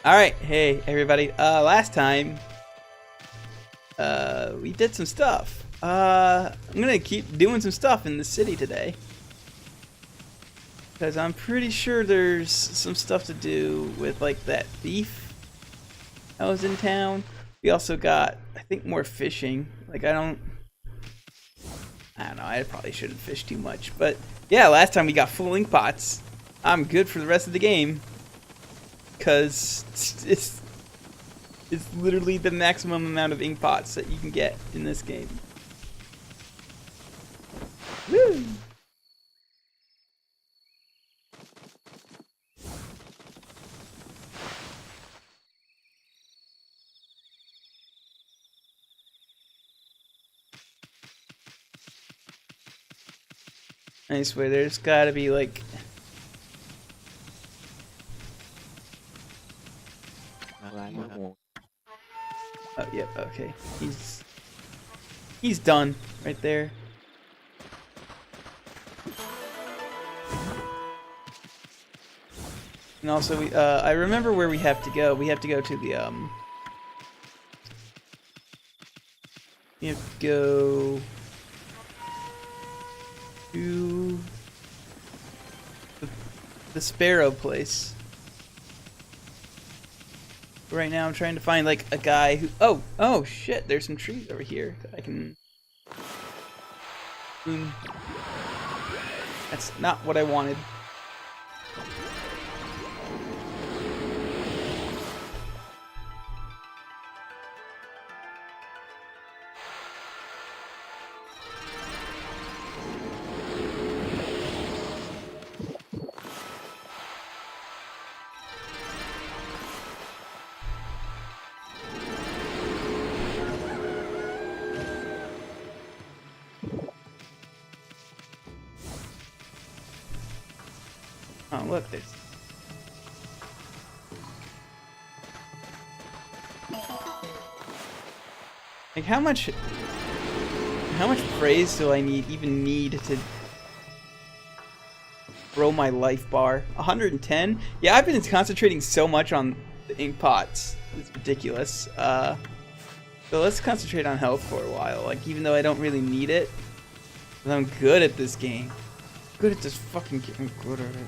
Alright, hey everybody. Last time we did some stuff. I'm gonna keep doing some stuff in the city today. Because I'm pretty sure there's some stuff to do with like that thief that was in town. We also got, I think, more fishing. Like I don't know, I probably shouldn't fish too much. But yeah, last time we got full ink pots. I'm good for the rest of the game. Because it's literally the maximum amount of ink pots that you can get in this game. Woo! I swear there's gotta be like... Oh, yep, okay. He's done right there. And also, I remember where we have to go. We have to go to the, we have to go to the Sparrow place. Right now I'm trying to find like a guy who... Oh shit, there's some trees over here that I can... That's not what I wanted. Oh, look, there's... Like, how much praise do I even need to grow my life bar? 110? Yeah, I've been concentrating so much on the ink pots. It's ridiculous. So let's concentrate on health for a while. Like, even though I don't really need it, 'cause I'm good at this game. Good at this fucking game. I'm good at it.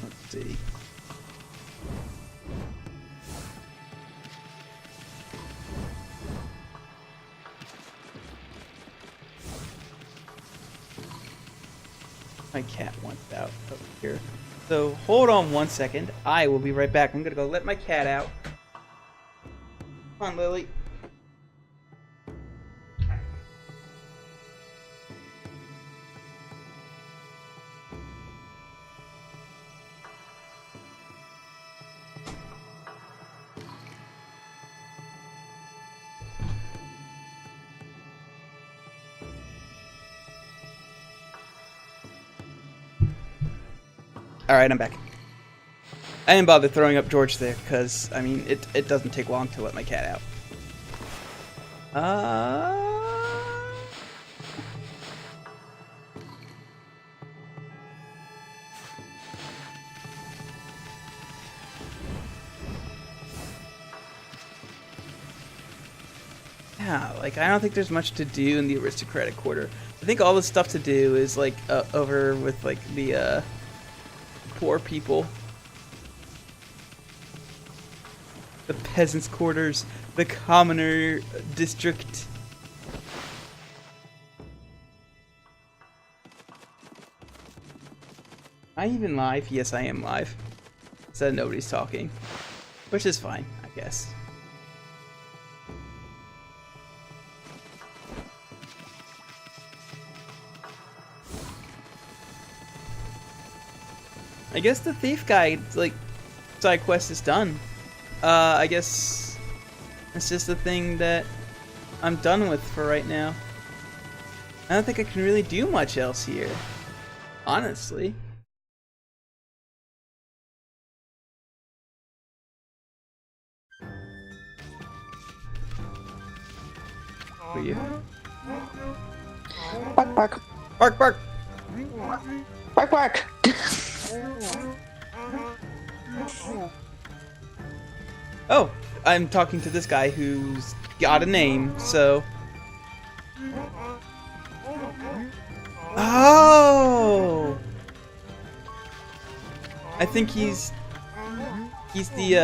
Let's see. My cat wants out over here. So hold on 1 second. I will be right back. I'm gonna go let my cat out. Come on, Lily. Alright, I'm back. I didn't bother throwing up George there, because, I mean, it doesn't take long to let my cat out. Yeah, like, I don't think there's much to do in the aristocratic quarter. I think all the stuff to do is, like, over with, like, the, poor people. The peasants' quarters, the commoner district. Am I even live? Yes, I am live. So nobody's talking. Which is fine, I guess. I guess the thief guy, like, side quest is done. I guess it's just the thing that I'm done with for right now. I don't think I can really do much else here, honestly. For you. Bark, bark. Bark, bark. Bark, bark. Oh, I'm talking to this guy who's got a name, so... Oh! I think he's the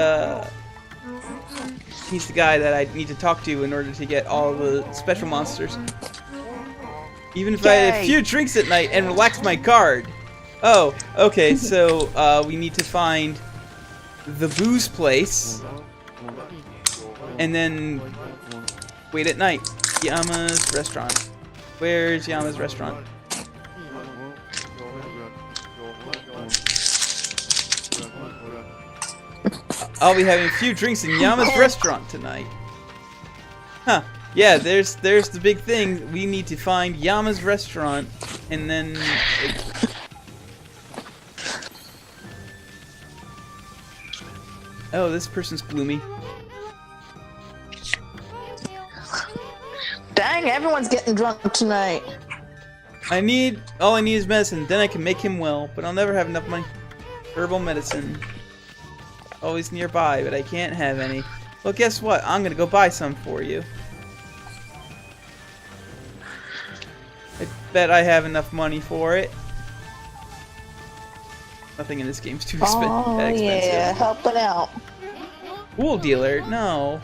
guy that I need to talk to in order to get all the special monsters. Even if I had a few drinks at night and relax my guard. Oh, okay, so we need to find the booze place. And then wait at night. Yama's restaurant. Where's Yama's restaurant? I'll be having a few drinks in Yama's restaurant tonight. Huh. Yeah, there's the big thing. We need to find Yama's restaurant and then oh, this person's gloomy. Dang, everyone's getting drunk tonight. All I need is medicine, then I can make him well, but I'll never have enough money. Herbal medicine. Always nearby, but I can't have any. Well, guess what? I'm gonna go buy some for you. I bet I have enough money for it. Nothing in this game's too expensive. Oh, yeah, helping out. Wool dealer? No.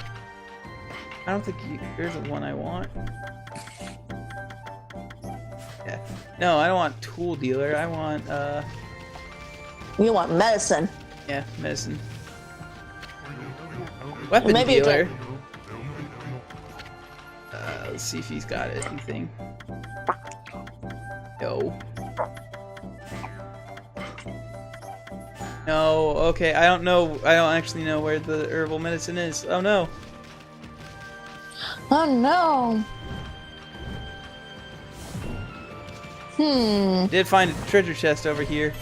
I don't think there's the one I want. Yeah. No, I don't want tool dealer. I want, You want medicine. yeah, medicine. Weapon dealer. Let's see if he's got anything. No. No, okay, I don't know. I don't actually know where the herbal medicine is. Oh no. Oh no. Did find a treasure chest over here.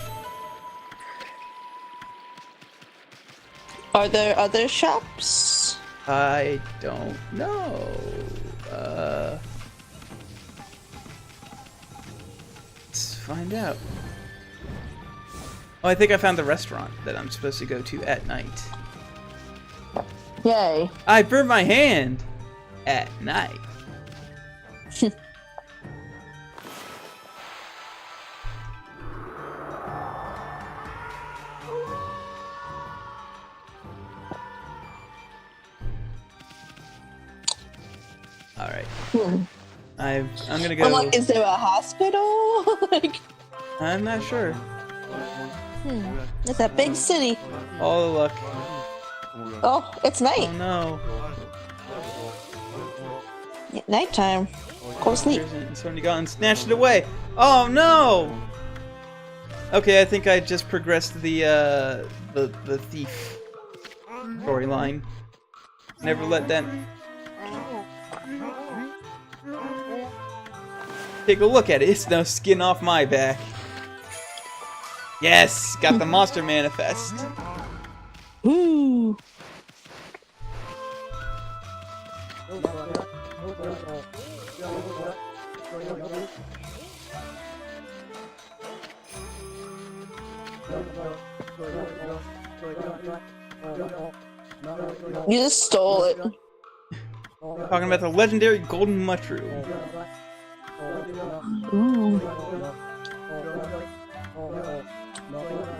Are there other shops? I don't know. Let's find out. Oh, I think I found the restaurant that I'm supposed to go to at night. Yay. I burned my hand at night. All right. I'm gonna go. I'm like, is there a hospital? Like, I'm not sure. It's a big city. All the luck. Oh, it's night. Oh no. Nighttime. Go to sleep. Somebody got and snatched it away. Oh no. Okay, I think I just progressed the thief storyline. Never let that. Take a look at it. It's no skin off my back. Yes, got the monster manifest. Ooh. You just stole it. Talking about the legendary golden mushroom. Ooh.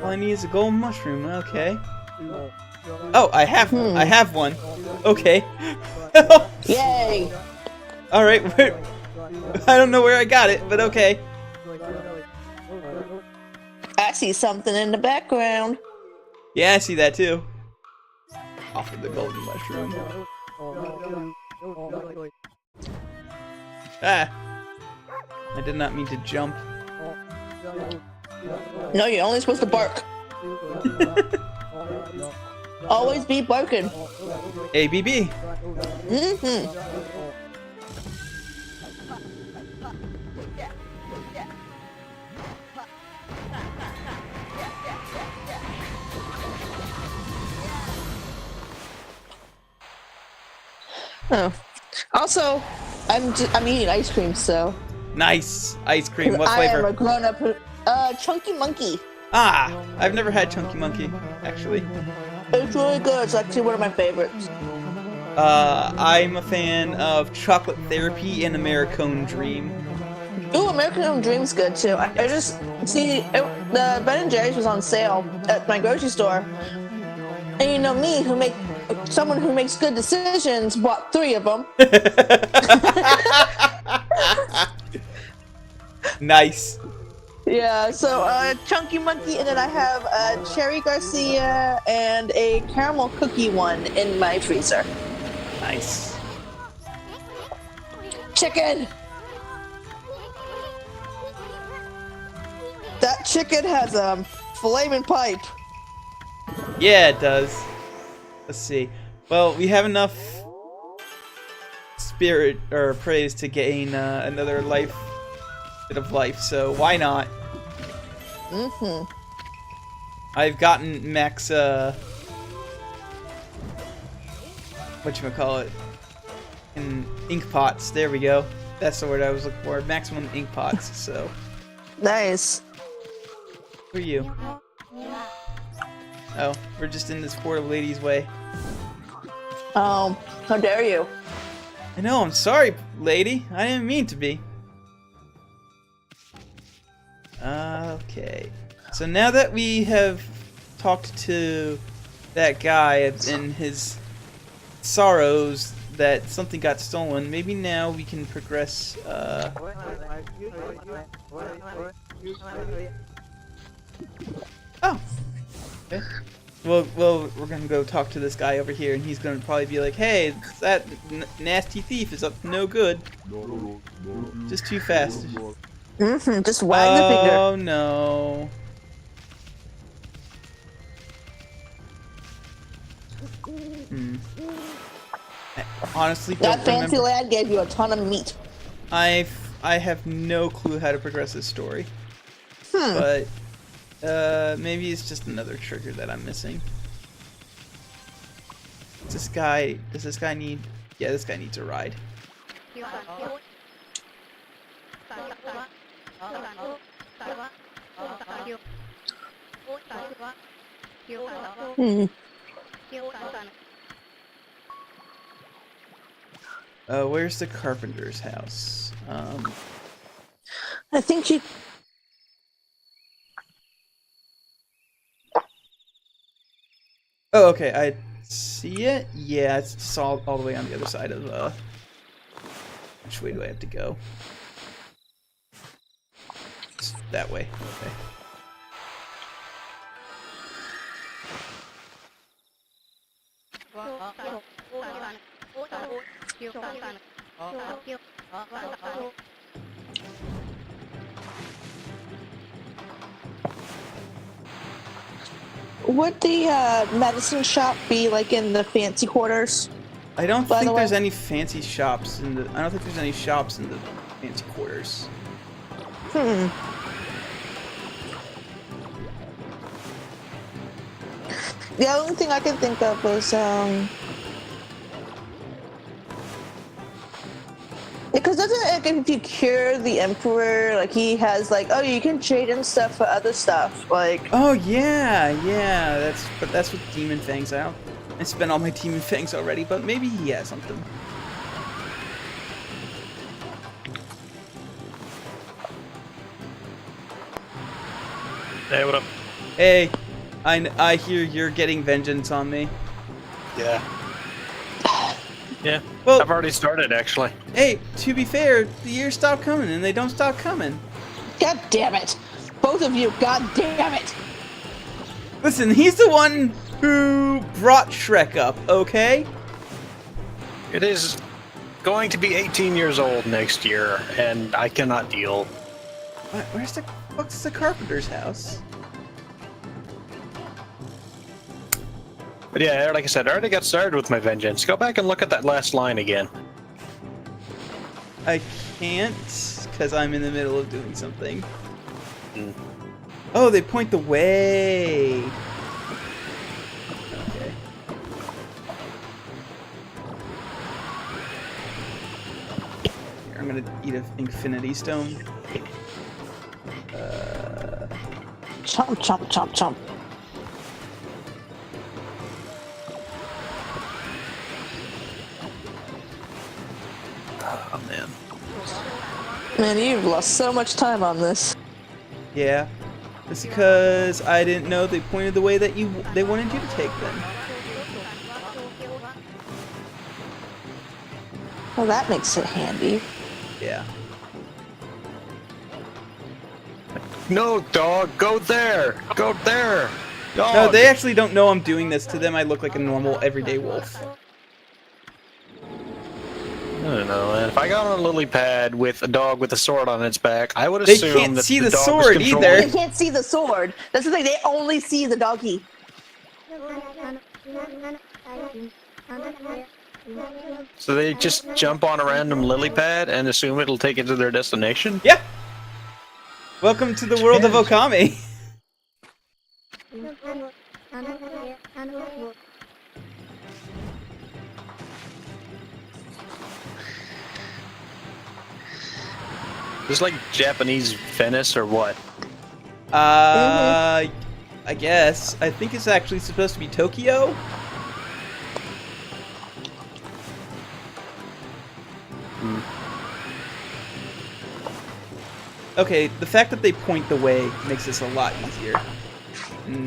All I need is a golden mushroom. Okay. Oh, I have one. Okay. Yay! All right. I don't know where I got it, but okay. I see something in the background. Yeah, I see that too. Offer the golden mushroom. Ah. I did not mean to jump. No, you're only supposed to bark. Always be barking. ABB. Oh. Also, I'm eating ice cream, so. Nice ice cream. What I am flavor? a grown-up. Chunky Monkey. Ah, I've never had Chunky Monkey, actually. It's really good. It's actually one of my favorites. I'm a fan of Chocolate Therapy and Americone Dream. Ooh, American Dream's good too. I just see the Ben and Jerry's was on sale at my grocery store, and you know me, someone who makes good decisions, bought 3 of them. Nice. Yeah, so Chunky Monkey, and then I have a Cherry Garcia and a caramel cookie one in my freezer. Nice. Chicken! That chicken has a flaming pipe. Yeah, it does. Let's see. Well, we have enough spirit or praise to gain another bit of life, so why not? Mm-hmm. I've gotten max whatchamacallit? In ink pots. There we go. That's the word I was looking for. Maximum ink pots, so. Nice. Who are you? Oh, we're just in this poor lady's way. How dare you? I know, I'm sorry, lady. I didn't mean to be. Okay. So now that we have talked to that guy and his sorrows that something got stolen, maybe now we can progress, Oh! Okay. Well, we're gonna go talk to this guy over here, and he's gonna probably be like, "Hey, that nasty thief is up to no good." Just too fast. Mm-hmm. Just wag the finger. Oh no. I honestly don't That fancy remember. lad gave you a ton of meat. I have no clue how to progress this story. But maybe it's just another trigger that I'm missing. Does this guy need? Yeah, this guy needs a ride. Where's the carpenter's house? I think you. Oh, okay, I see it. Yeah, it's just all the way on the other side of, which way do I have to go? It's that way, okay. Would the medicine shop be like in the fancy quarters? I don't By the think there's way- any fancy shops in the. I don't think there's any shops in the fancy quarters. The only thing I can think of is because doesn't it, like, if you cure the emperor, like he has like, oh, you can trade in stuff for other stuff, like. Oh yeah, yeah. That's with demon fangs. I spent all my demon fangs already, but maybe he has something. Hey, what up? Hey, I hear you're getting vengeance on me. Yeah. Yeah. Well- I've already started, actually. Hey, to be fair, the years stop coming and they don't stop coming. God damn it! Both of you, god damn it! Listen, he's the one who brought Shrek up, okay? It is going to be 18 years old next year, and I cannot deal. Where's the fuck's the carpenter's house? But yeah, like I said, I already got started with my vengeance. Go back and look at that last line again. I can't, because I'm in the middle of doing something. Oh, they point the way. Okay. I'm gonna eat an infinity stone. Chomp, chomp, chomp, chomp. Oh man. Man, you've lost so much time on this. Yeah. It's because I didn't know they pointed the way that they wanted you to take them. Well, that makes it handy. Yeah. No, dog, go there! Go there! Dog! No, they actually don't know I'm doing this. To them, I look like a normal, everyday wolf. I don't know, man. If I got on a lily pad with a dog with a sword on its back, I would They assume can't that see the the dog sword was either. They can't see the sword. That's the thing. They only see the doggy. So they just jump on a random lily pad and assume it'll take it to their destination? Yeah. Welcome to the world of Okami. Just like Japanese Venice or what? I guess. I think it's actually supposed to be Tokyo. Okay, the fact that they point the way makes this a lot easier.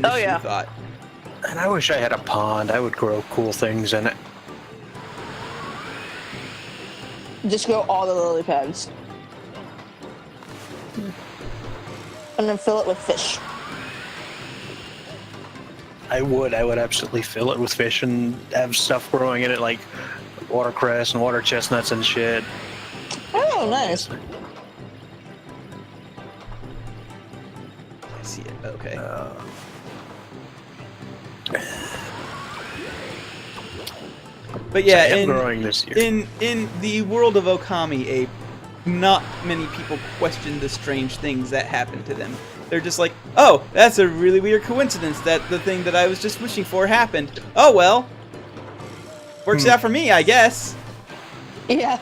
Oh, yeah. Thought. And I wish I had a pond. I would grow cool things in it. Just go all the lily pads. And then fill it with fish. I would absolutely fill it with fish and have stuff growing in it like watercress and water chestnuts and shit. Oh, nice. I see it. Okay. But yeah, I am growing this year. in the world of Okami, not many people question the strange things that happen to them. They're just like, oh, that's a really weird coincidence that the thing that I was just wishing for happened. Oh well. Works out for me, I guess. Yeah.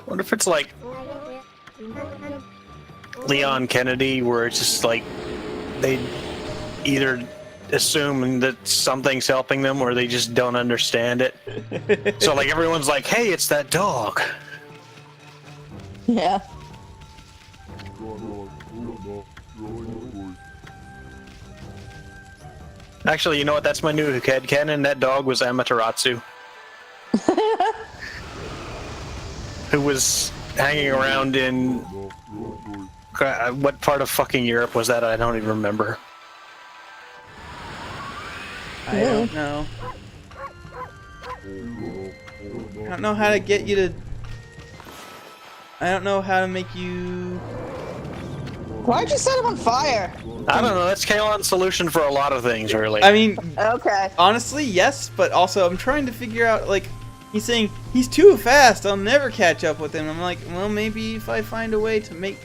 What if it's like Leon Kennedy, where it's just like they either assume that something's helping them or they just don't understand it. So like everyone's like, hey, it's that dog. Yeah. Actually, you know what? That's my new headcanon. That dog was Amaterasu. Who was hanging around in... what part of fucking Europe was that? I don't even remember. I don't know. I don't know how to get you to... I don't know how to make you... Why'd you set him on fire? I don't know. That's Kalon's solution for a lot of things, really. I mean, Okay. honestly, yes, but also I'm trying to figure out, like, he's saying, he's too fast, I'll never catch up with him. I'm like, well, maybe if I find a way to make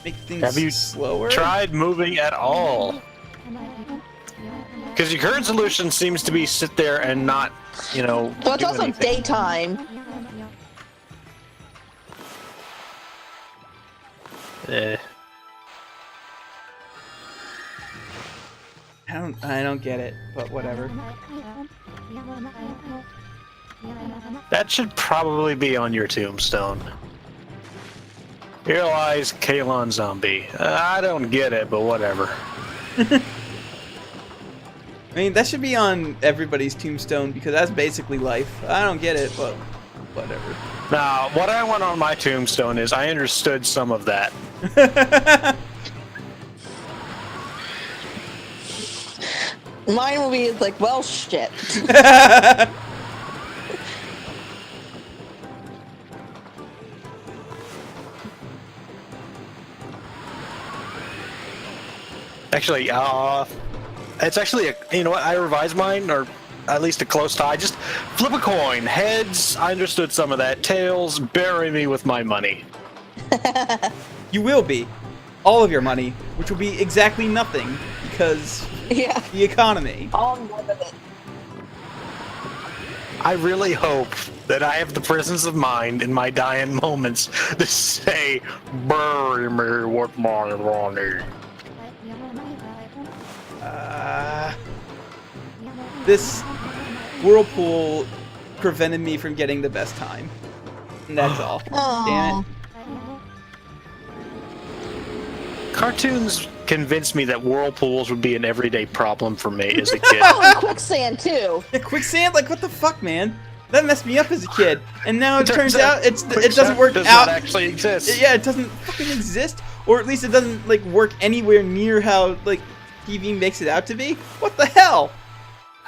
things Have you slower? tried moving at all? Because your current solution seems to be sit there and not, you know, So it's do also anything. daytime. I don't get it, but whatever. That should probably be on your tombstone. Here lies Kalon Zombie. I don't get it, but whatever. I mean, that should be on everybody's tombstone because that's basically life. I don't get it, but whatever. Now, what I want on my tombstone is I understood some of that. Mine will be like, well, shit. Actually, it's actually you know what? I revised mine, or at least a close tie. Just flip a coin. Heads, I understood some of that. Tails, bury me with my money. You will be. All of your money, which will be exactly nothing because Yeah. the economy. All none of it. I really hope that I have the presence of mind in my dying moments to say, bury me with my money. This whirlpool prevented me from getting the best time. And that's all. Damn it. Cartoons convinced me that whirlpools would be an everyday problem for me as a kid. Oh, and quicksand too. Yeah, quicksand? Like, what the fuck, man? That messed me up as a kid. And now it turns out it doesn't work does out. not actually exist. Yeah, it doesn't fucking exist. Or at least it doesn't, like, work anywhere near how, like, TV makes it out to be. What the hell?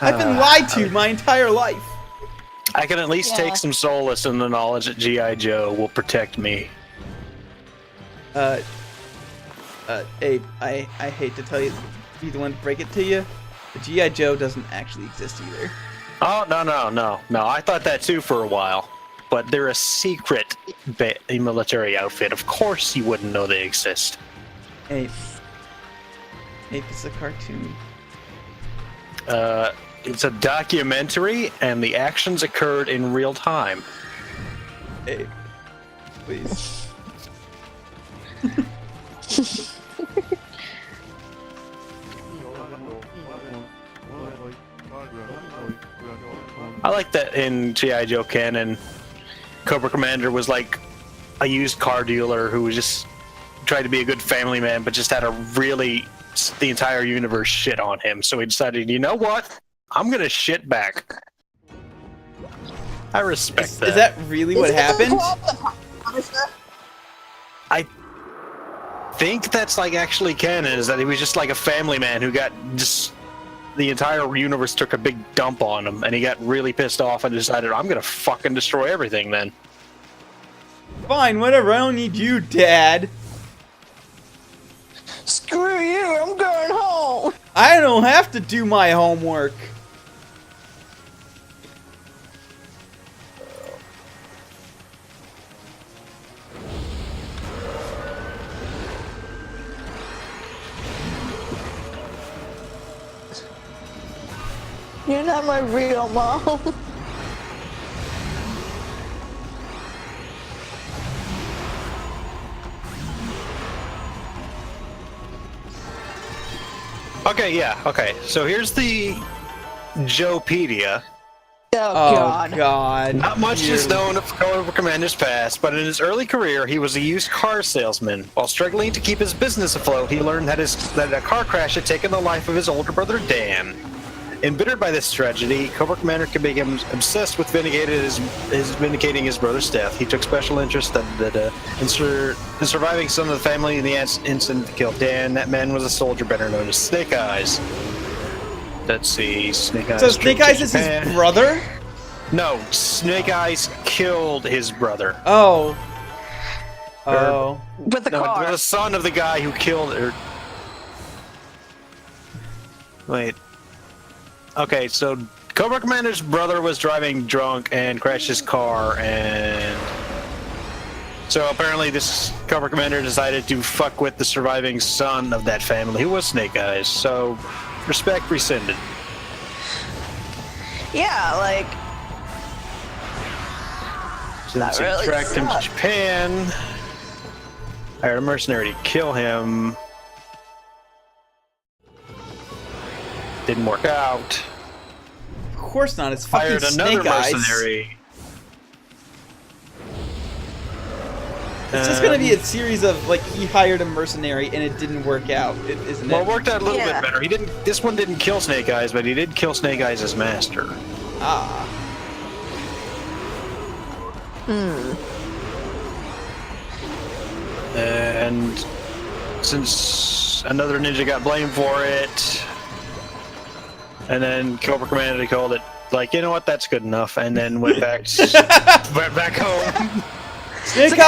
I've been lied to my entire life. I can at least take some solace in the knowledge that G.I. Joe will protect me. Abe, I hate to tell you, be the one to break it to you, but G.I. Joe doesn't actually exist either. Oh, no. I thought that too for a while. But they're a secret military outfit. Of course you wouldn't know they exist. Abe, it's a cartoon. It's a documentary, and the actions occurred in real time. Abe, please. I like that in G.I. Joe canon, Cobra Commander was like a used car dealer who was just tried to be a good family man, but just had the entire universe shit on him. So he decided, you know what? I'm gonna shit back. I respect that. Is that really what happened? I think that's like actually canon, is that he was just like a family man who got just the entire universe took a big dump on him, and he got really pissed off and decided, I'm gonna fucking destroy everything then. Fine, whatever, I don't need you, Dad. Screw you, I'm going home. I don't have to do my homework. You're not my real mom. Okay, so here's the Joepedia. Oh, God. Not much is known of Cobra Commander's past, but in his early career, he was a used car salesman. While struggling to keep his business afloat, he learned that a car crash had taken the life of his older brother, Dan. Embittered by this tragedy, Cobra Commander became obsessed with vindicating his brother's death. He took special interest in surviving son of the family in the incident that killed Dan. That man was a soldier better known as Snake Eyes. Let's see, Snake Eyes. So Snake Eyes is his brother? No, Snake Eyes killed his brother. Oh. with the car. The son of the guy who killed her. Wait. Okay, so Cobra Commander's brother was driving drunk and crashed his car, and so apparently this Cobra Commander decided to fuck with the surviving son of that family, who was Snake Eyes. So, respect rescinded. Yeah, like. Since he really tracked him to sucks. Japan, hired a mercenary to kill him. Didn't work out. Of course not, it's fucking Hired another Snake Eyes. mercenary. It's just gonna be a series of, like, he hired a mercenary and it didn't work out, isn't it? Well, it worked out a little Yeah. bit better. He didn't. This one didn't kill Snake Eyes, but he did kill Snake Eyes' master. Ah. And since another ninja got blamed for it, and then Cobra Commander called it, like, you know what, that's good enough, and then went back went back home. Snake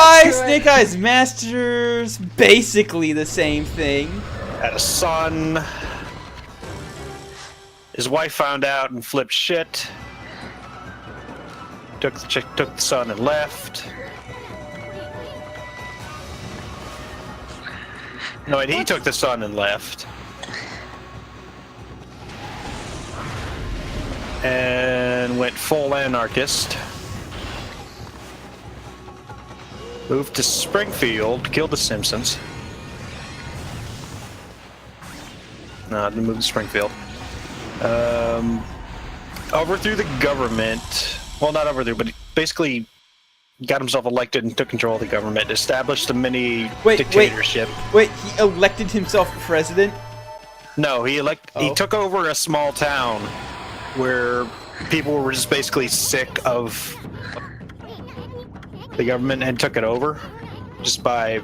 Eyes Masters, basically the same thing. Had a son. His wife found out and flipped shit. Took the son and left. No, wait, he took the son and left. And then went full anarchist. Moved to Springfield, killed the Simpsons. No, didn't move to Springfield. Overthrew the government. Well, not overthrew, but basically got himself elected and took control of the government. Established a mini dictatorship. Wait, he elected himself president? No, he took over a small town where people were just basically sick of the government and took it over just by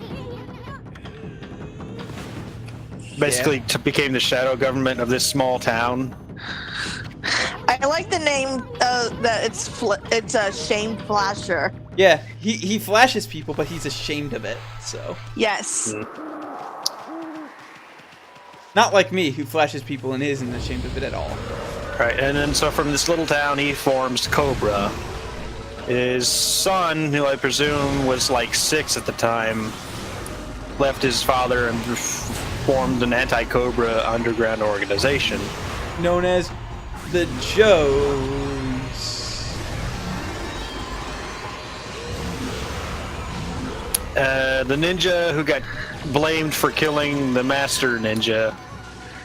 basically became the shadow government of this small town. I like the name that it's a shame flasher. Yeah, he flashes people, but he's ashamed of it, so. Yes. Not like me, who flashes people and isn't ashamed of it at all. Right, and then so from this little town he forms Cobra. His son, who I presume was like 6 at the time, left his father and formed an anti-Cobra underground organization. Known as the Joes. The ninja who got blamed for killing the master ninja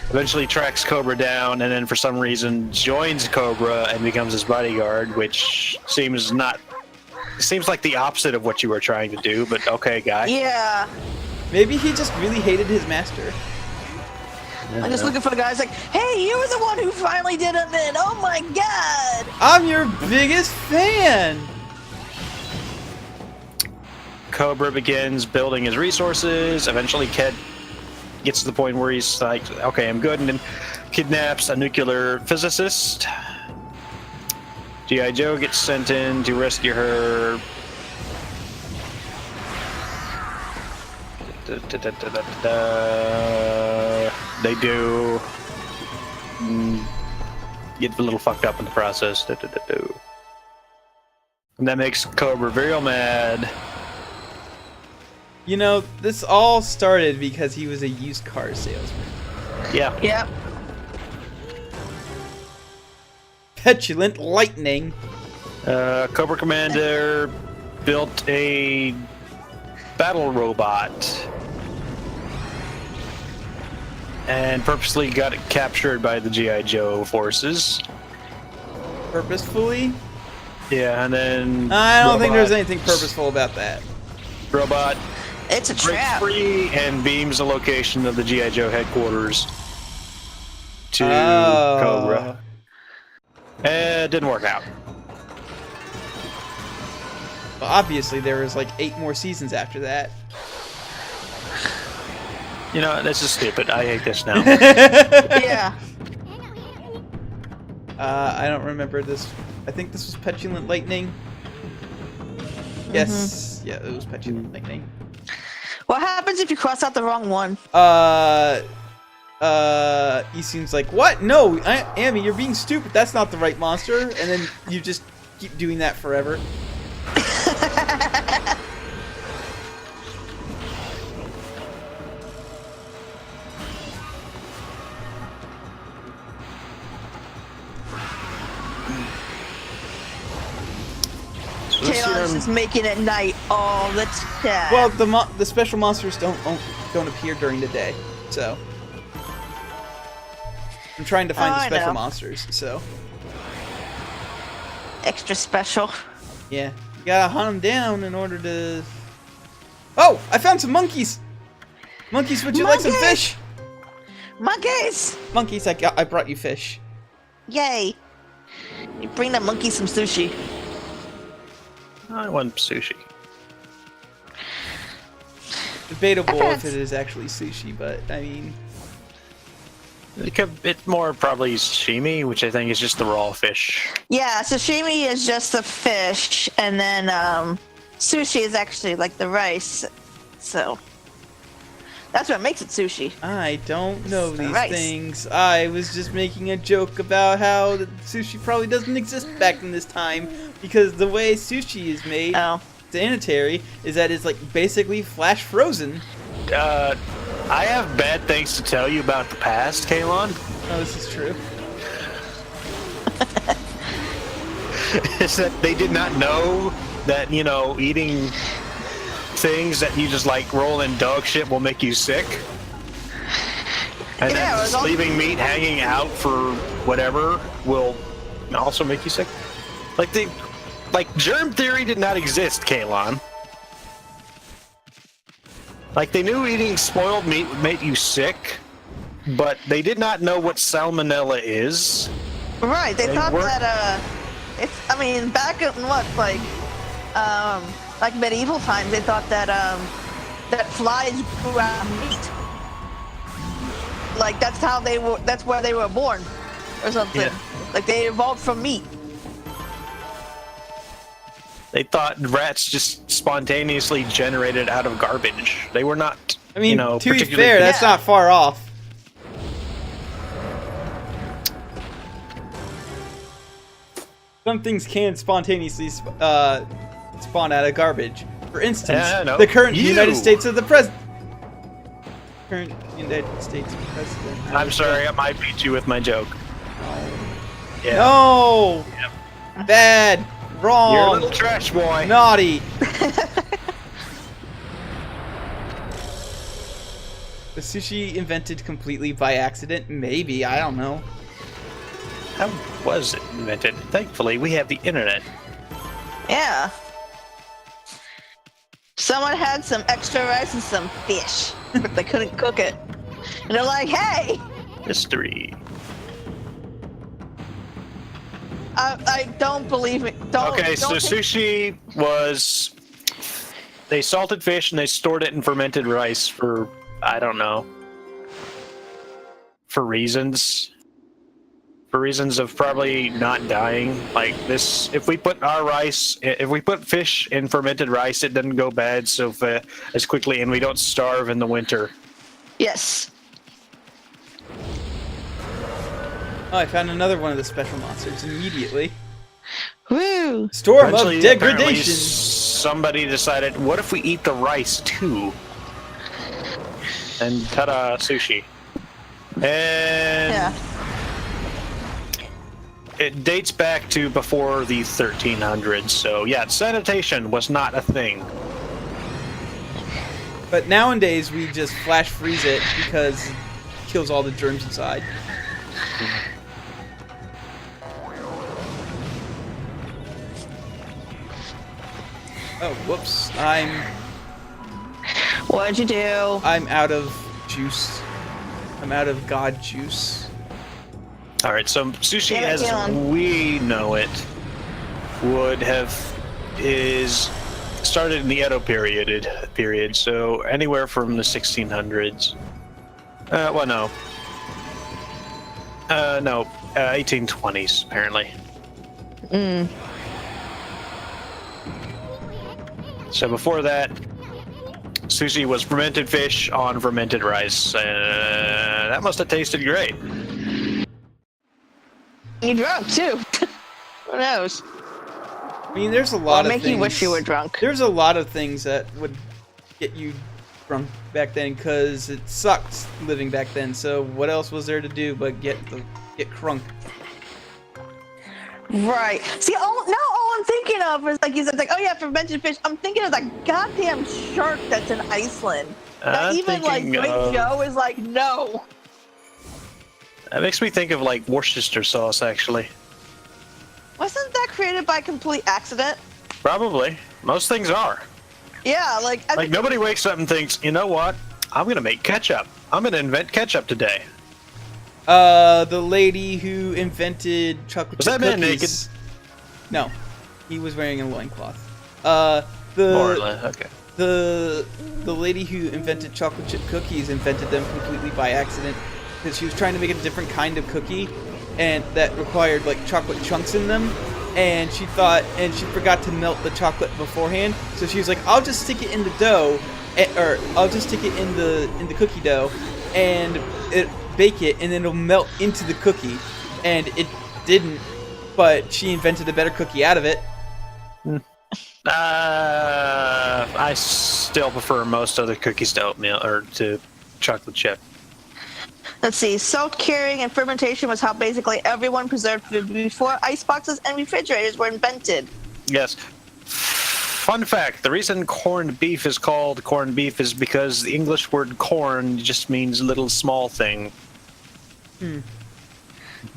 eventually tracks Cobra down and then for some reason joins Cobra and becomes his bodyguard, which seems like the opposite of what you were trying to do, but okay, guy. Yeah. Maybe he just really hated his master. I'm just looking for the guys like, hey, you were the one who finally did him in. Oh my god. I'm your biggest fan. Cobra begins building his resources. Eventually, Ked gets to the point where he's like, okay, I'm good, and then kidnaps a nuclear physicist. G.I. Joe gets sent in to rescue her. They do get a little fucked up in the process. And that makes Cobra real mad. You know, this all started because he was a used car salesman. Yeah. Yep. Petulant lightning. Cobra Commander built a battle robot and purposely got it captured by the G.I. Joe forces. Purposefully? Yeah, and then I don't think there's anything purposeful about that. Robot It's a breaks trap. free and beams the location of the G.I. Joe headquarters to Cobra. It didn't work out. Well, obviously, there was like 8 more seasons after that. You know, this is stupid. I hate this now. Yeah. I don't remember this. I think this was Petulant Lightning. Yes. Yeah, it was Petulant Lightning. What happens if you cross out the wrong one? He seems like, what? No, Amy, you're being stupid. That's not the right monster. And then you just keep doing that forever. Chaos is making it night all the time. Well, the special monsters don't appear during the day, so I'm trying to find the special monsters. So extra special. yeah, you gotta hunt them down in order to. Oh, I found some monkeys. Monkeys, would you like some fish? Monkeys! Monkeys, I brought you fish. Yay! You bring that monkey some sushi. I want sushi. Debatable if it is actually sushi, but I mean, It's more probably sashimi, which I think is just the raw fish. Yeah, sashimi is just the fish, and then sushi is actually like the rice. So that's what makes it sushi. I don't know these rice. things. I was just making a joke about how the sushi probably doesn't exist back in this time because the way sushi is made, sanitary, is that it's like basically flash frozen. I have bad things to tell you about the past, Kalon. Oh, this is true. is that they did not know that, eating things that you just like roll in dog shit will make you sick. And Yeah, then just leaving meat hanging out for whatever will also make you sick. Like germ theory did not exist, Kalon. Like they knew eating spoiled meat would make you sick, but they did not know what salmonella is. Right, they thought weren't- that back in like medieval times, they thought that that flies grew out of meat. Like that's where they were born, or something. Yeah. Like they evolved from meat. They thought rats just spontaneously generated out of garbage. They were not, I mean, to be particularly fair, that's Yeah. not far off. Some things can spontaneously spawn out of garbage. For instance, Yeah, I know. the current You. United States of the President. Current United States President. I'm sorry, I might beat you with my joke. Yeah. No! Bad! Wrong! You're a little trash boy. Naughty! Was sushi invented completely by accident? Maybe, I don't know. How was it invented? Thankfully, we have the internet. Yeah. Someone had some extra rice and some fish, but they couldn't cook it. And they're like, hey! History. I don't believe it. Okay, so sushi was... They salted fish and they stored it in fermented rice for, I don't know, for reasons. For reasons of probably not dying. Like this, if we put fish in fermented rice, it doesn't go bad as quickly, and we don't starve in the winter. Yes. Oh, I found another one of the special monsters immediately. Woo! Storm Eventually, of apparently, Degradation! somebody decided, what if we eat the rice too? And ta-da, sushi. And Yeah. it dates back to before the 1300s, so yeah, sanitation was not a thing. But nowadays we just flash freeze it because it kills all the germs inside. Oh, whoops. What'd you do? I'm out of juice. I'm out of god juice. Alright, so sushi Damn it, as Dylan. we know it is started in the Edo period, so anywhere from the 1600s. 1820s apparently. So before that, sushi was fermented fish on fermented rice. That must have tasted great. You drunk too. Who knows? I mean, there's a lot Or of make things. you wish you were drunk. There's a lot of things that would get you drunk back then because it sucked living back then. So what else was there to do but get crunk? Right. See, now all I'm thinking of is like, oh yeah, fermented fish. I'm thinking of that goddamn shark that's in Iceland. That I'm even like thinking Great of- Joe is like, no. That makes me think of like Worcestershire sauce, actually. Wasn't that created by complete accident? Probably. Most things are. Yeah, like I Like think, nobody wakes up and thinks, you know what? I'm gonna make ketchup. I'm gonna invent ketchup today. The lady who invented chocolate Was chip that man cookies. No, he was wearing a loincloth. More or The less. Okay. the lady who invented chocolate chip cookies invented them completely by accident because she was trying to make a different kind of cookie, and that required like chocolate chunks in them. And she forgot to melt the chocolate beforehand. So she was like, "I'll just stick it in the dough, or I'll just stick it in the cookie dough, and bake it, and then it'll melt into the cookie." And it didn't, but she invented a better cookie out of it. I still prefer most other cookies to oatmeal or to chocolate chip. Let's see. Salt curing and fermentation was how basically everyone preserved food before iceboxes and refrigerators were invented. Yes. Fun fact, the reason corned beef is called corned beef is because the English word corn just means little small thing.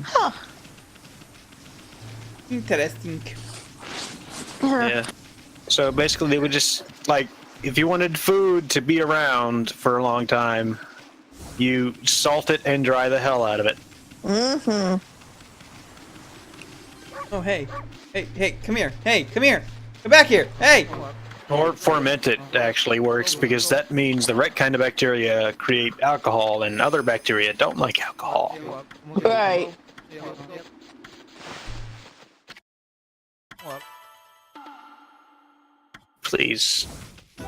Huh. Interesting. Yeah. So basically they would just, like, if you wanted food to be around for a long time, you salt it and dry the hell out of it. Mm-hmm. Oh, hey. Hey, come here. Hey, come here. Come back here. Hey! Or ferment it actually works, because that means the right kind of bacteria create alcohol and other bacteria don't like alcohol. Right. Please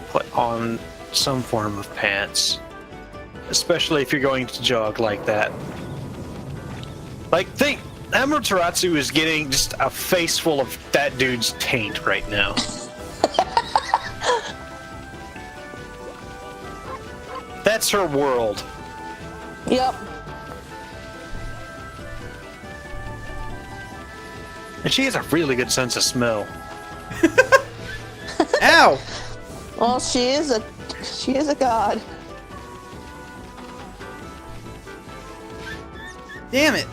put on some form of pants. Especially if you're going to jog like that. Like, think, Amaterasu is getting just a face full of that dude's taint right now. That's her world. Yep. And she has a really good sense of smell. Ow! Well, she is a god. Damn it.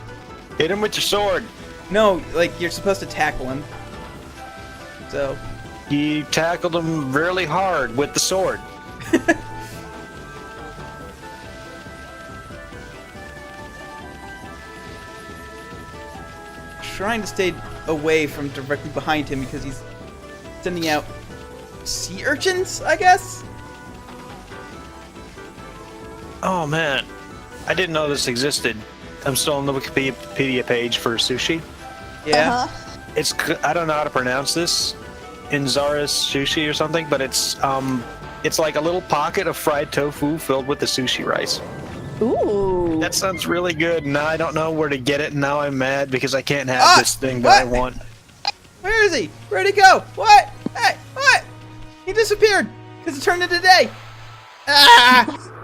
Hit him with your sword. No, like, you're supposed to tackle him. So. You tackled him really hard with the sword. Trying to stay away from directly behind him because he's sending out sea urchins, I guess? Oh man, I didn't know this existed. I'm still on the Wikipedia page for sushi. Yeah. It's, I don't know how to pronounce this, Inzara's sushi or something, but it's like a little pocket of fried tofu filled with the sushi rice. Ooh. That sounds really good. Now I don't know where to get it, and now I'm mad because I can't have this thing that I want. Where is he? Where'd he go? What? Hey, what? He disappeared because it turned into day. Ah!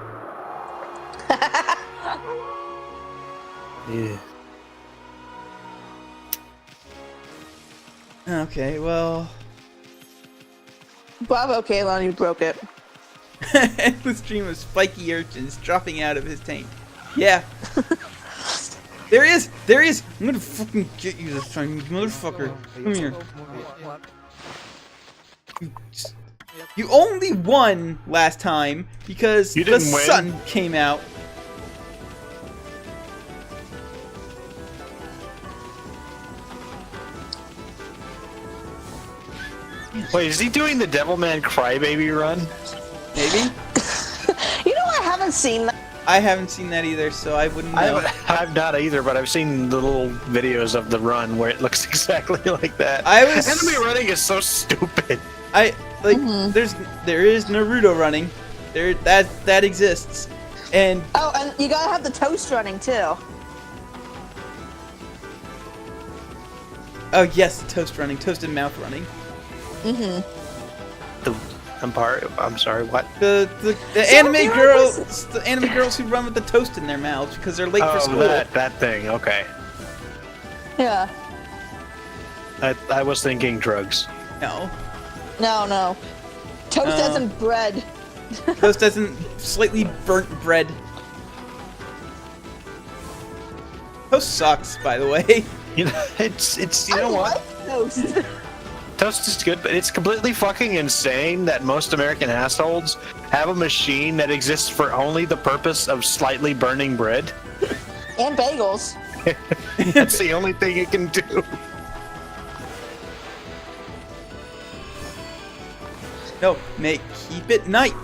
Yeah. Okay, well. Bravo, Kaylon, you broke it. Endless stream of spiky urchins dropping out of his tank. Yeah. There he is! There he is! I'm gonna fucking get you this time, you motherfucker. Come here. You only won last time because You the didn't win. sun came out. Wait, is he doing the Devilman Crybaby run? Maybe? You know, I haven't seen that. I haven't seen that either, so I wouldn't know. I've not either, but I've seen the little videos of the run where it looks exactly like that. Enemy running is so stupid. There is Naruto running. That exists. And Oh, and you gotta have the toast running too. oh yes, the toast running, toasted mouth running. I'm sorry, what? The anime girls, the anime girls who run with the toast in their mouths because they're late for school. that thing, okay. Yeah. I was thinking drugs. No, No. Toast as in bread. toast doesn't slightly burnt bread. Toast sucks, by the way. You know, it's you know I what? like toast. Toast is good, but it's completely fucking insane that most American households have a machine that exists for only the purpose of slightly burning bread. And bagels. That's the only thing it can do. No, keep it night.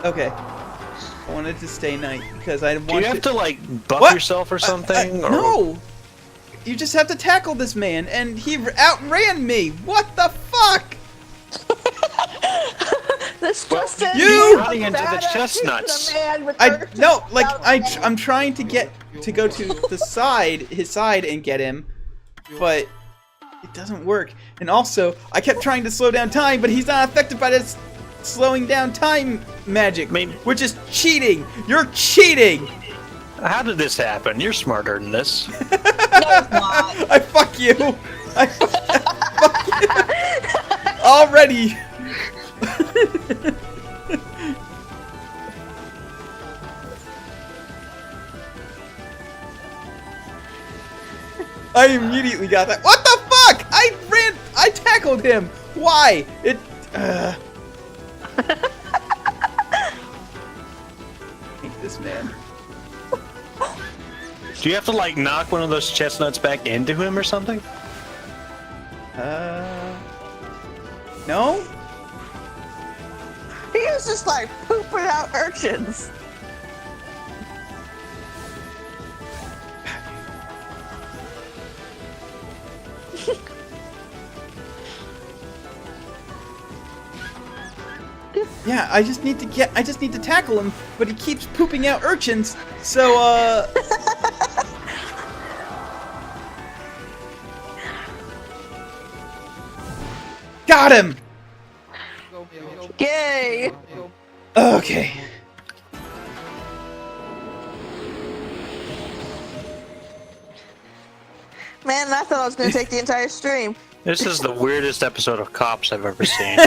Okay. I wanted to stay night because I Do want you have to like buff What? yourself or something? Or... No! You just have to tackle this man, and he outran me! What the fuck? This Well, just says you- running into the chestnuts. I'm trying to go to the side, his side, and get him, but it doesn't work. And also, I kept trying to slow down time, but he's not affected by this slowing down time magic, I mean- which is cheating. You're cheating. How did this happen? You're smarter than this. No, it's not. I fuck you. I fuck you. Already. I immediately got that. What the fuck? I tackled him. Why? It. I hate this man. Do you have to like knock one of those chestnuts back into him or something? No? He was just like pooping out urchins. Yeah, I just need to tackle him, but he keeps pooping out urchins. So got him. Yay! Okay. Man, I thought I was gonna take the entire stream. This is the weirdest episode of Cops I've ever seen.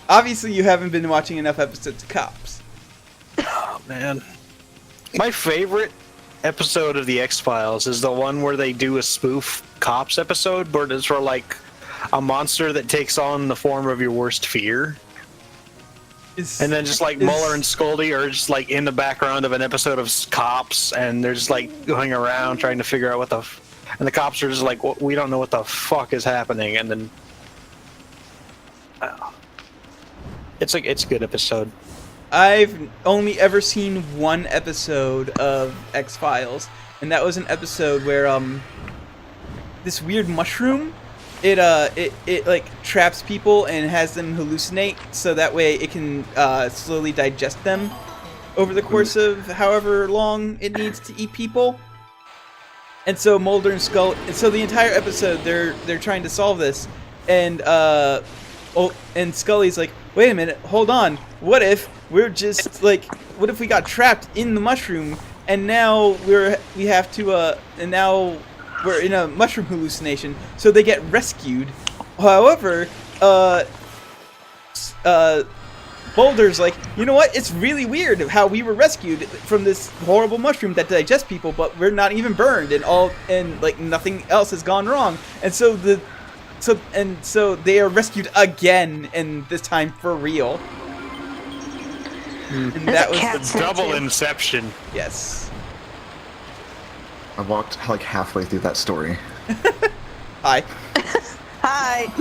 Obviously, you haven't been watching enough episodes of Cops. Oh man, my favorite episode of the X-Files is the one where they do a spoof Cops episode, where it's for like a monster that takes on the form of your worst fear. And then just like Mueller and Scully are just like in the background of an episode of Cops, and they're just like going around trying to figure out what the, and the cops are just like, we don't know what the fuck is happening, and then it's a good episode. I've only ever seen one episode of X-Files, and that was an episode where this weird mushroom, it like traps people and has them hallucinate, so that way it can slowly digest them over the course of however long it needs to eat people. And so Mulder and Scully, and so the entire episode they're trying to solve this, and and Scully's like, wait a minute, hold on, what if we're just like, what if we got trapped in the mushroom and now we have to and now we're in a mushroom hallucination, so they get rescued. However, Boulder's like, you know what? It's really weird how we were rescued from this horrible mushroom that digests people, but we're not even burned, and like nothing else has gone wrong. And so so they are rescued again, and this time for real. And that was the double inception. Yes. I walked like halfway through that story. Hi. Hi.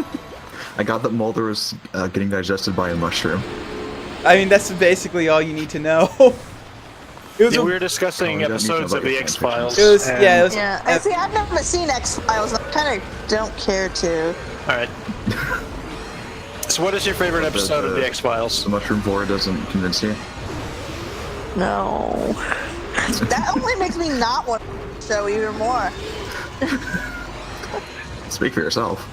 I got that Mulder was getting digested by a mushroom. I mean, that's basically all you need to know. It was Yeah, we were discussing Oh, we don't need to know episodes about of the your X-Files. fanfictions. It was and- yeah. It was, Yeah, and see, I've never seen X-Files, and I kind of don't care to. Alright. So what is your favorite episode of the X-Files? The mushroom vore doesn't convince you? No. That only makes me not want to show even more. Speak for yourself.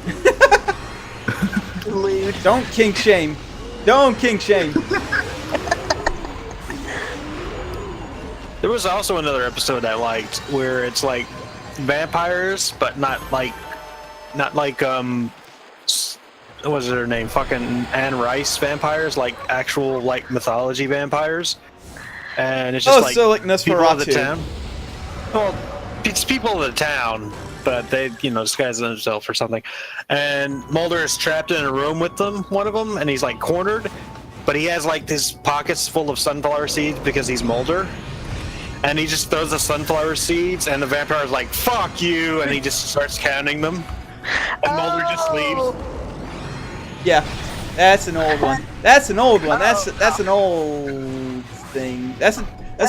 Lewd. Don't kink shame. Don't kink shame. There was also another episode I liked where it's like vampires, but not like what was her name? Fucking Anne Rice vampires, like actual like mythology vampires. And it's just so like people of the Nosferatu. town. Well, it's people of the town, but they, disguise themselves or something. And Mulder is trapped in a room with them, one of them, and he's like cornered, but he has like his pockets full of sunflower seeds because he's Mulder. And he just throws the sunflower seeds, and the vampire's like, fuck you, and he just starts counting them. And Mulder just leaves. Yeah, that's an old one. That's an old one. That's an old thing. That's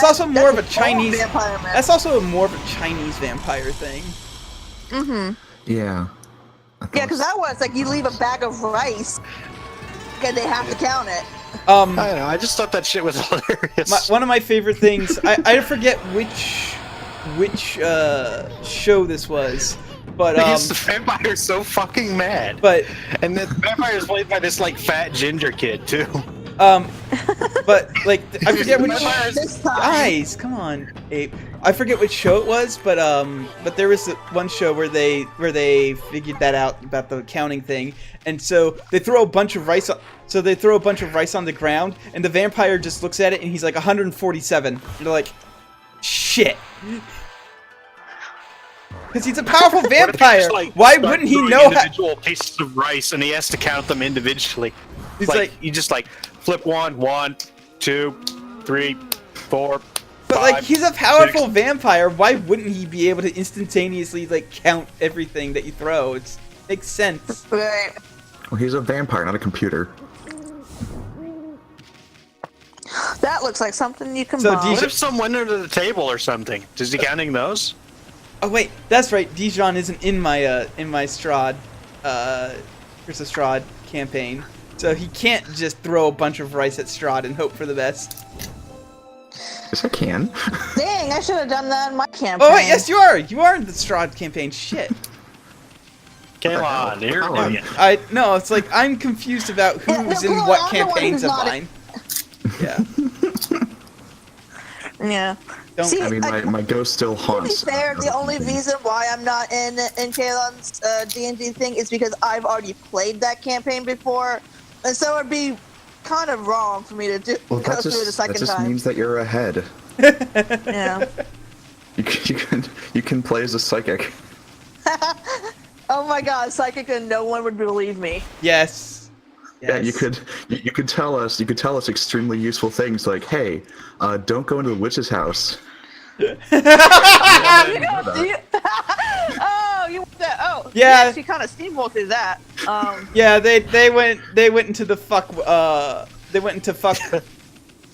also more of a Chinese. Vampire myth. That's also more of a Chinese vampire thing. Yeah. Yeah, because that was like you leave a bag of rice, and they have to count it. I don't know, I just thought that shit was hilarious. One of my favorite things. I forget which show this was, but Because the vampire's so fucking mad. but And the vampire is played by this like fat ginger kid too. But like I forget which. This time. Guys, come on, Ape. I forget which show it was, but there was one show where they figured that out about the counting thing, and so they throw a bunch of rice. So they throw a bunch of rice on the ground, and the vampire just looks at it, and he's like 147. And they're like, shit. Because he's a powerful vampire. Just, like, Why start wouldn't he throwing know how? individual pieces of rice, and he has to count them individually. He's like, like, you just like flip 1, 2, 3, 4. but like 5, he's a powerful 6. vampire. Why wouldn't he be able to instantaneously like count everything that you throw? It makes sense. Right. Well, he's a vampire, not a computer. That looks like something you can So buy. What if some went under the table or something? Is he counting those? Oh wait, that's right. Dijon isn't in my Strahd, versus Strahd campaign, so he can't just throw a bunch of rice at Strahd and hope for the best. Yes, I can. Dang, I should have done that in my campaign. Oh wait, yes you are. You are in the Strahd campaign. Shit. Come on, here. Come on. I no, it's like I'm confused about Yeah, who's no, in come what on, I'm the one campaigns who's of not mine. Yeah. Yeah. Don't- See, I mean, my ghost still to be haunts. fair, the only reason why I'm not in Kalon's D&D thing is because I've already played that campaign before, and so it'd be kind of wrong for me to Well, go through the second that just time. means that you're ahead. Yeah. You can play as a psychic. Oh my god, psychic, and no one would believe me. Yes. Yeah, Yes. you could tell us extremely useful things like, hey, don't go into the witch's house. Oh, you want that? Oh, Yeah. Yes, you kind of steamrolled through that. Yeah, they went into the fuck. They went into fuck. You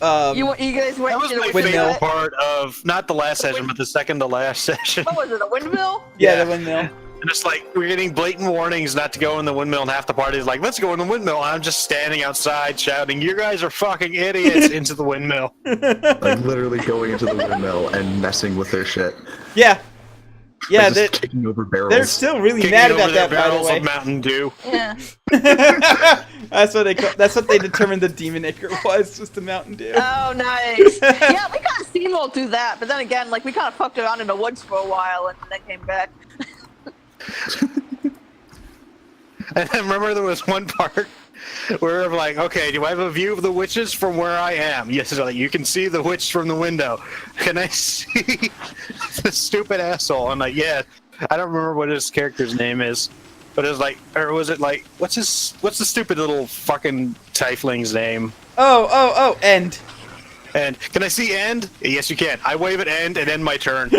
guys went That was to the my windmill. favorite part of not the last session, but the second to last session. What was it? A windmill? Yeah, Yeah. the windmill. And it's like we're getting blatant warnings not to go in the windmill, and half the party is like, "Let's go in the windmill." And I'm just standing outside shouting, "You guys are fucking idiots!" into the windmill. Like literally going into the windmill and messing with their shit. Yeah. Yeah, Like, they're, just kicking over barrels. they're still really Kicking mad over about their that, by the barrels way. of Mountain Dew. Yeah. That's what they determined the demon acre was, just the Mountain Dew. Oh, nice. Yeah, we kind of steamrolled through that, but then again, like, we kind of fucked around in the woods for a while and then came back. And I remember there was one part where I'm like, "Okay, do I have a view of the witches from where I am?" Yes, so like, you can see the witch from the window. Can I see the stupid asshole? I'm like, yeah. I don't remember what his character's name is, but it was like, or was it like, what's the stupid little fucking tiefling's name? Oh, end. And can I see end? Yes, you can. I wave at end and end my turn.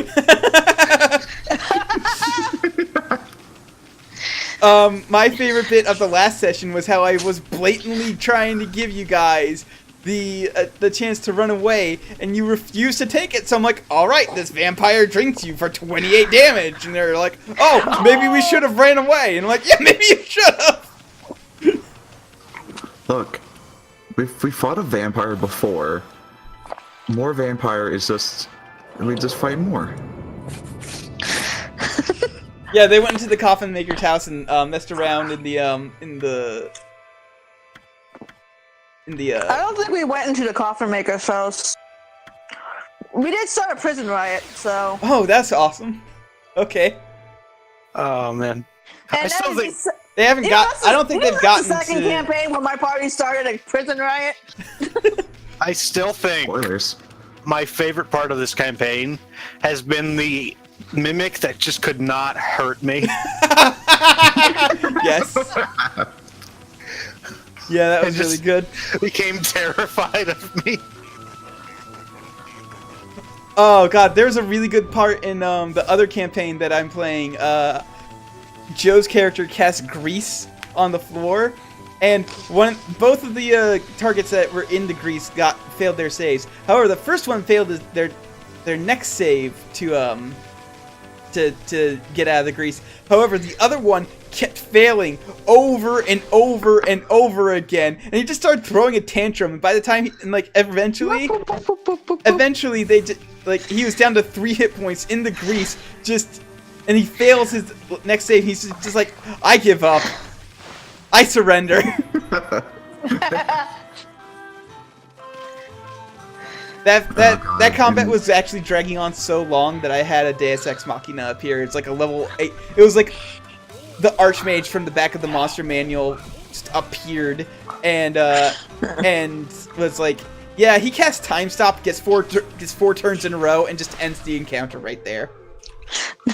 My favorite bit of the last session was how I was blatantly trying to give you guys the chance to run away, and you refused to take it. So I'm like, all right, this vampire drinks you for 28 damage, and they're like, oh, maybe we should have ran away. And I'm like, yeah, maybe you should have. Look, we fought a vampire before. More vampire is just we just fight more. Yeah, they went into the coffin maker's house and messed around in the I don't think we went into the coffin maker's house. We did start a prison riot, so. Oh, that's awesome. Okay. Oh man, And I still think They haven't got. I don't think they've gotten the second to. campaign when my party started a prison riot. I still think Spoilers. my favorite part of this campaign has been the mimic that just could not hurt me. Yes. Yeah, that was It really just good. Became terrified of me. Oh god, there's a really good part in the other campaign that I'm playing. Joe's character casts grease on the floor, and both of the targets that were in the grease failed their saves. However, the first one failed their next save to get out of the grease. However, the other one kept failing over and over and over again, and he just started throwing a tantrum. And by the time eventually he was down to 3 hit points in the grease, and he fails his next save. He's just like, I give up. I surrender. That combat was actually dragging on so long that I had a Deus Ex Machina appear. It's like a level 8. It was like the Archmage from the back of the monster manual just appeared and was like, yeah, he casts Time Stop, gets four turns in a row, and just ends the encounter right there.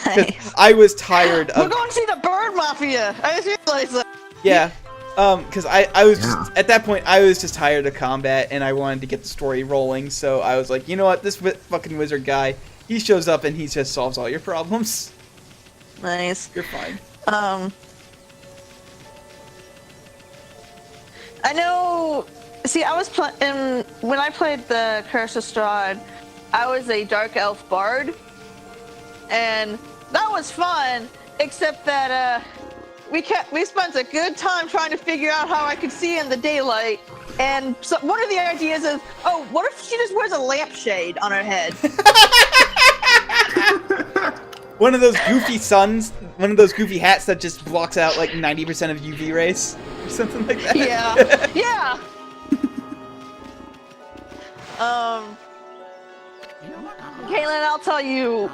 Nice. I was tired of. We're going to see the Bird Mafia. I just realized that. Yeah. Because I was just, at that point, I was just tired of combat, and I wanted to get the story rolling, so I was like, you know what, this fucking wizard guy, he shows up and he just solves all your problems. Nice. You're fine. I know, see, I was when I played the Curse of Strahd, I was a Dark Elf Bard, and that was fun, except that, we spent a good time trying to figure out how I could see in the daylight. And so one of the ideas is, oh, what if she just wears a lampshade on her head? One of those goofy suns, one of those goofy hats that just blocks out like 90% of UV rays, or something like that. Yeah, yeah. Caitlin, I'll tell you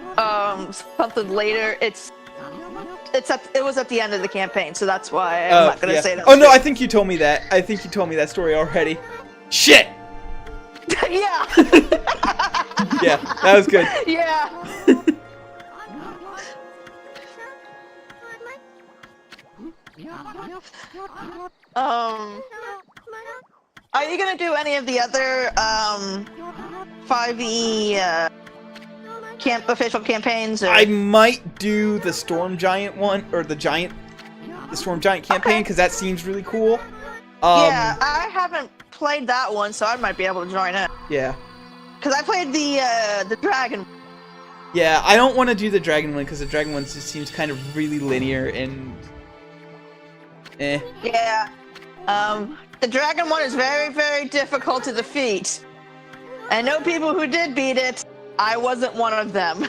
something later. It was at the end of the campaign, so that's why I'm not gonna say that. Oh no, I think you told me that. I think you told me that story already. Shit! Yeah! Yeah, that was good. Yeah! Are you gonna do any of the other 5e official campaigns? Or? I might do the Storm Giant one, or the Storm Giant campaign, because that seems really cool. Yeah, I haven't played that one, so I might be able to join it. Yeah. Because I played the Dragon. Yeah, I don't want to do the Dragon one, because the Dragon one just seems kind of really linear and... eh. Yeah. The Dragon one is very, very difficult to defeat. I know people who did beat it. I wasn't one of them.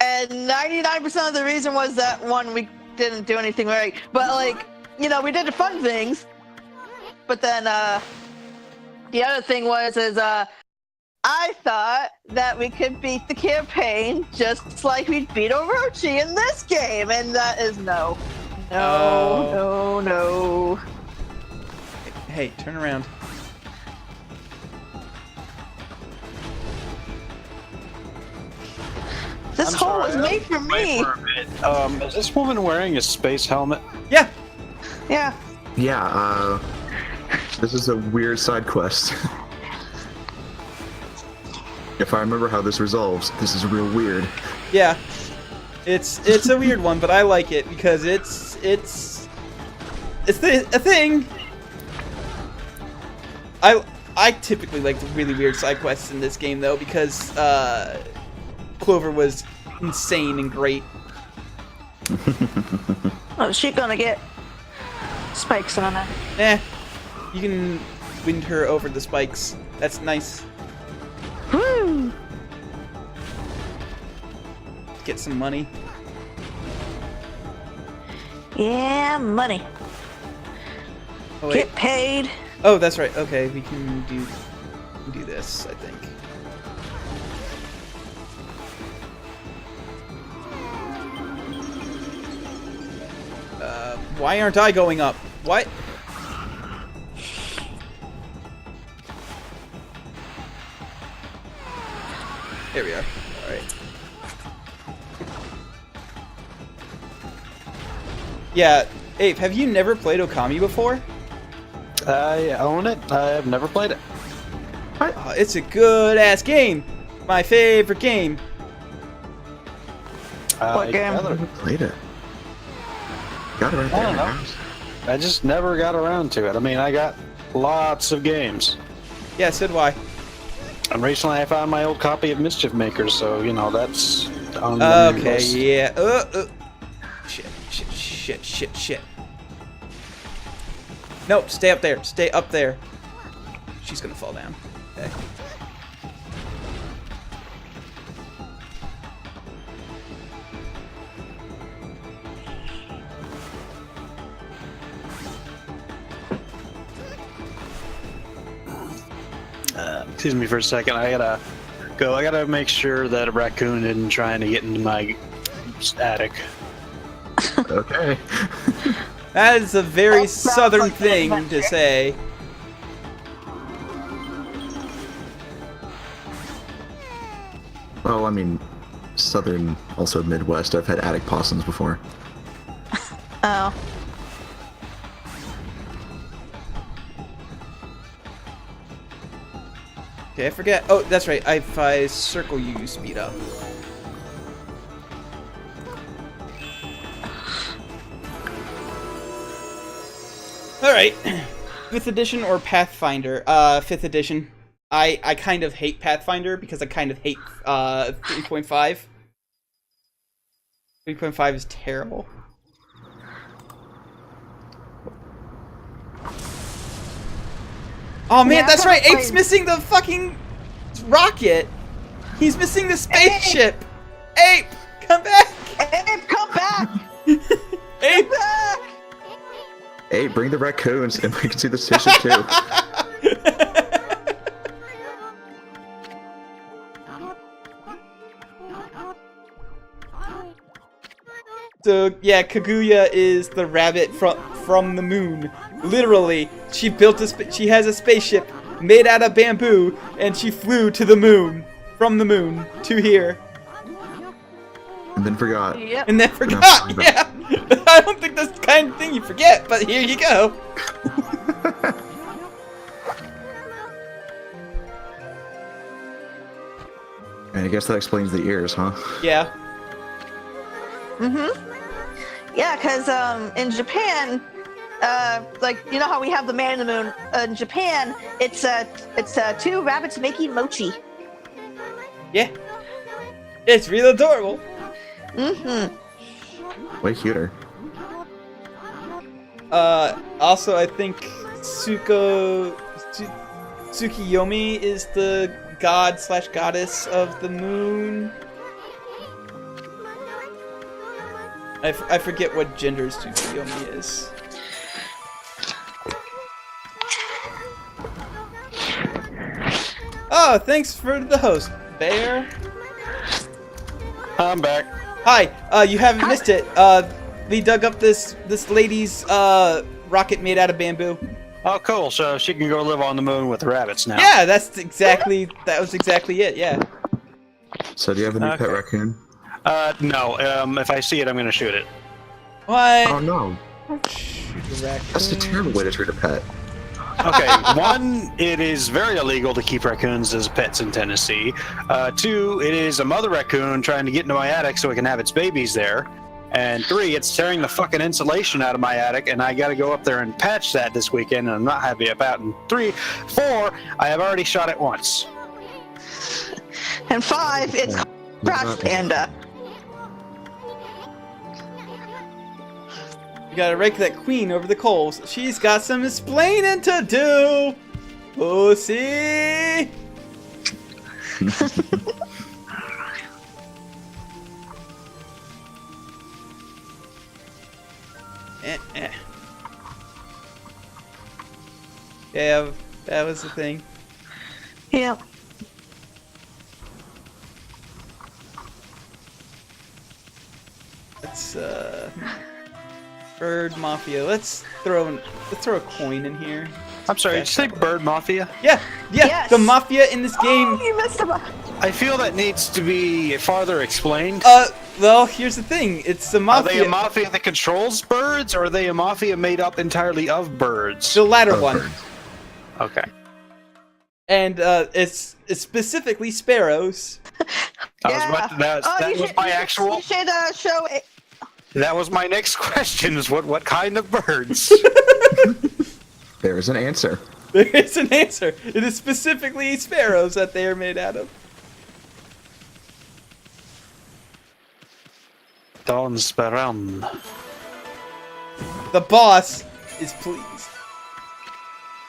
And 99% of the reason was that, one, we didn't do anything right. But, like, you know, we did the fun things. But then, the other thing was, I thought that we could beat the campaign just like we beat Orochi in this game. And that is no. No. Hey, turn around. This hole was made for me. Is this woman wearing a space helmet? Yeah. Yeah. Yeah, this is a weird side quest. If I remember how this resolves, this is real weird. Yeah. It's a weird one, but I like it because it's a thing. I typically like the really weird side quests in this game though, because Clover was insane and great. Oh, is she gonna get spikes on her? Eh, you can wind her over the spikes. That's nice. Woo! Get some money. Yeah, money. Oh, wait. Get paid. Oh, that's right. Okay, we can do this, I think. Why aren't I going up? What? Here we are. Alright. Yeah, Ape, have you never played Okami before? I own it. I have never played it. It's a good-ass game. My favorite game. What game? I never played it. Got it right I there. don't know. I just never got around to it. I mean, I got lots of games. Yeah, so do I. And recently I found my old copy of Mischief Makers, so, you know, that's on the Okay, list. yeah. Shit. Nope, stay up there. Stay up there. She's gonna fall down. Okay. Excuse me for a second. I gotta go. I gotta make sure that a raccoon isn't trying to get into my attic. Okay. That is a very That sounds southern like thing an to say. Well, I mean, southern, also Midwest. I've had attic possums before. Oh. Okay, I forget. Oh, that's right. If I circle you, you speed up. Alright. 5th edition or Pathfinder? 5th edition. I kind of hate Pathfinder because I kind of hate 3.5. 3.5 is terrible. Oh man, Yeah, that's I right. haven't Ape's played- missing the fucking rocket. He's missing the spaceship. Ape, come back. Abe, come back! Ape. Back! Hey, bring the raccoons and we can see the spaceship too. So yeah, Kaguya is the rabbit from the moon. Literally, she built she has a spaceship made out of bamboo, and she flew to the moon from the moon to here, And then forgot. Yep. and then forgot. No, Yeah, I don't think that's the kind of thing you forget, but here you go. And I guess that explains the ears, huh? Yeah. Yeah, because in Japan, like you know how we have the man in the moon. In Japan, it's two rabbits making mochi. Yeah. It's real adorable. Way cuter. Also, I think Tsukiyomi is the god / goddess of the moon. I forget what gender Tsukiyomi is. Oh, thanks for the host, Bear. I'm back. Hi, you haven't missed it. We dug up this lady's rocket made out of bamboo. Oh, cool. So she can go live on the moon with the rabbits now. Yeah, that was exactly it. Yeah. So do you have a new pet Okay. raccoon? No. If I see it, I'm gonna shoot it. What? Oh no. That's a terrible way to treat a pet. Okay, one, it is very illegal to keep raccoons as pets in Tennessee. Two, it is a mother raccoon trying to get into my attic so it can have its babies there. And three, it's tearing the fucking insulation out of my attic, and I gotta go up there and patch that this weekend, and I'm not happy about it. And four, I have already shot it once. And 5, it's Crash Panda. You gotta rake that queen over the coals. She's got some explaining to do. Pussy. eh. Yeah, that was the thing. Yep. Let's Bird Mafia. Let's throw a coin in here. I'm sorry, did you say Bird Mafia? Yeah, Yes. the mafia in this game. Oh, you missed him. I feel that needs to be farther explained. Well, here's the thing. It's the Are mafia. they a mafia that controls birds, or are they a mafia made up entirely of birds? The latter Oh, one. birds. Okay. And it's specifically sparrows. That was my actual. You should show it. That was my next question: is what kind of birds? There's an answer. There is an answer. It is specifically sparrows that they are made out of. Don Speran. The boss is pleased.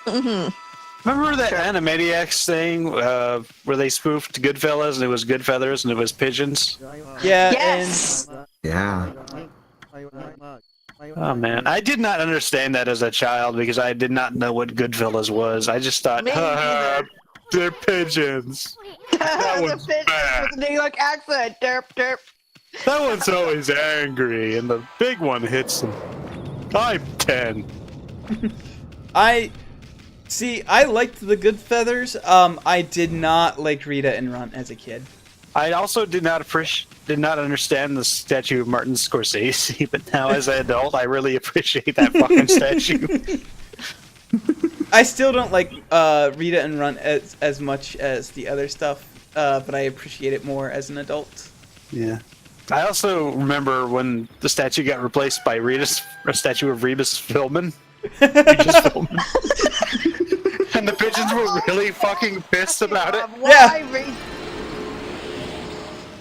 Remember that Animaniacs thing where they spoofed Goodfellas and it was Good Feathers and it was pigeons? Yeah, Yes. Yeah. Oh man, I did not understand that as a child because I did not know what Goodfellas was. I just thought, Me neither. They're pigeons. That The one's bitch bad. with the New York accent. Derp, derp. That one's always angry, and the big one hits them. I'm 10. I liked the good feathers. I did not like Rita and Runt as a kid. I also did not understand the statue of Martin Scorsese, but now as an adult, I really appreciate that fucking statue. I still don't like Rita and Runt as much as the other stuff, but I appreciate it more as an adult. Yeah. I also remember when the statue got replaced by a statue of Rebus Philbin. Regis Philbin. And the pigeons were really fucking pissed about it. Why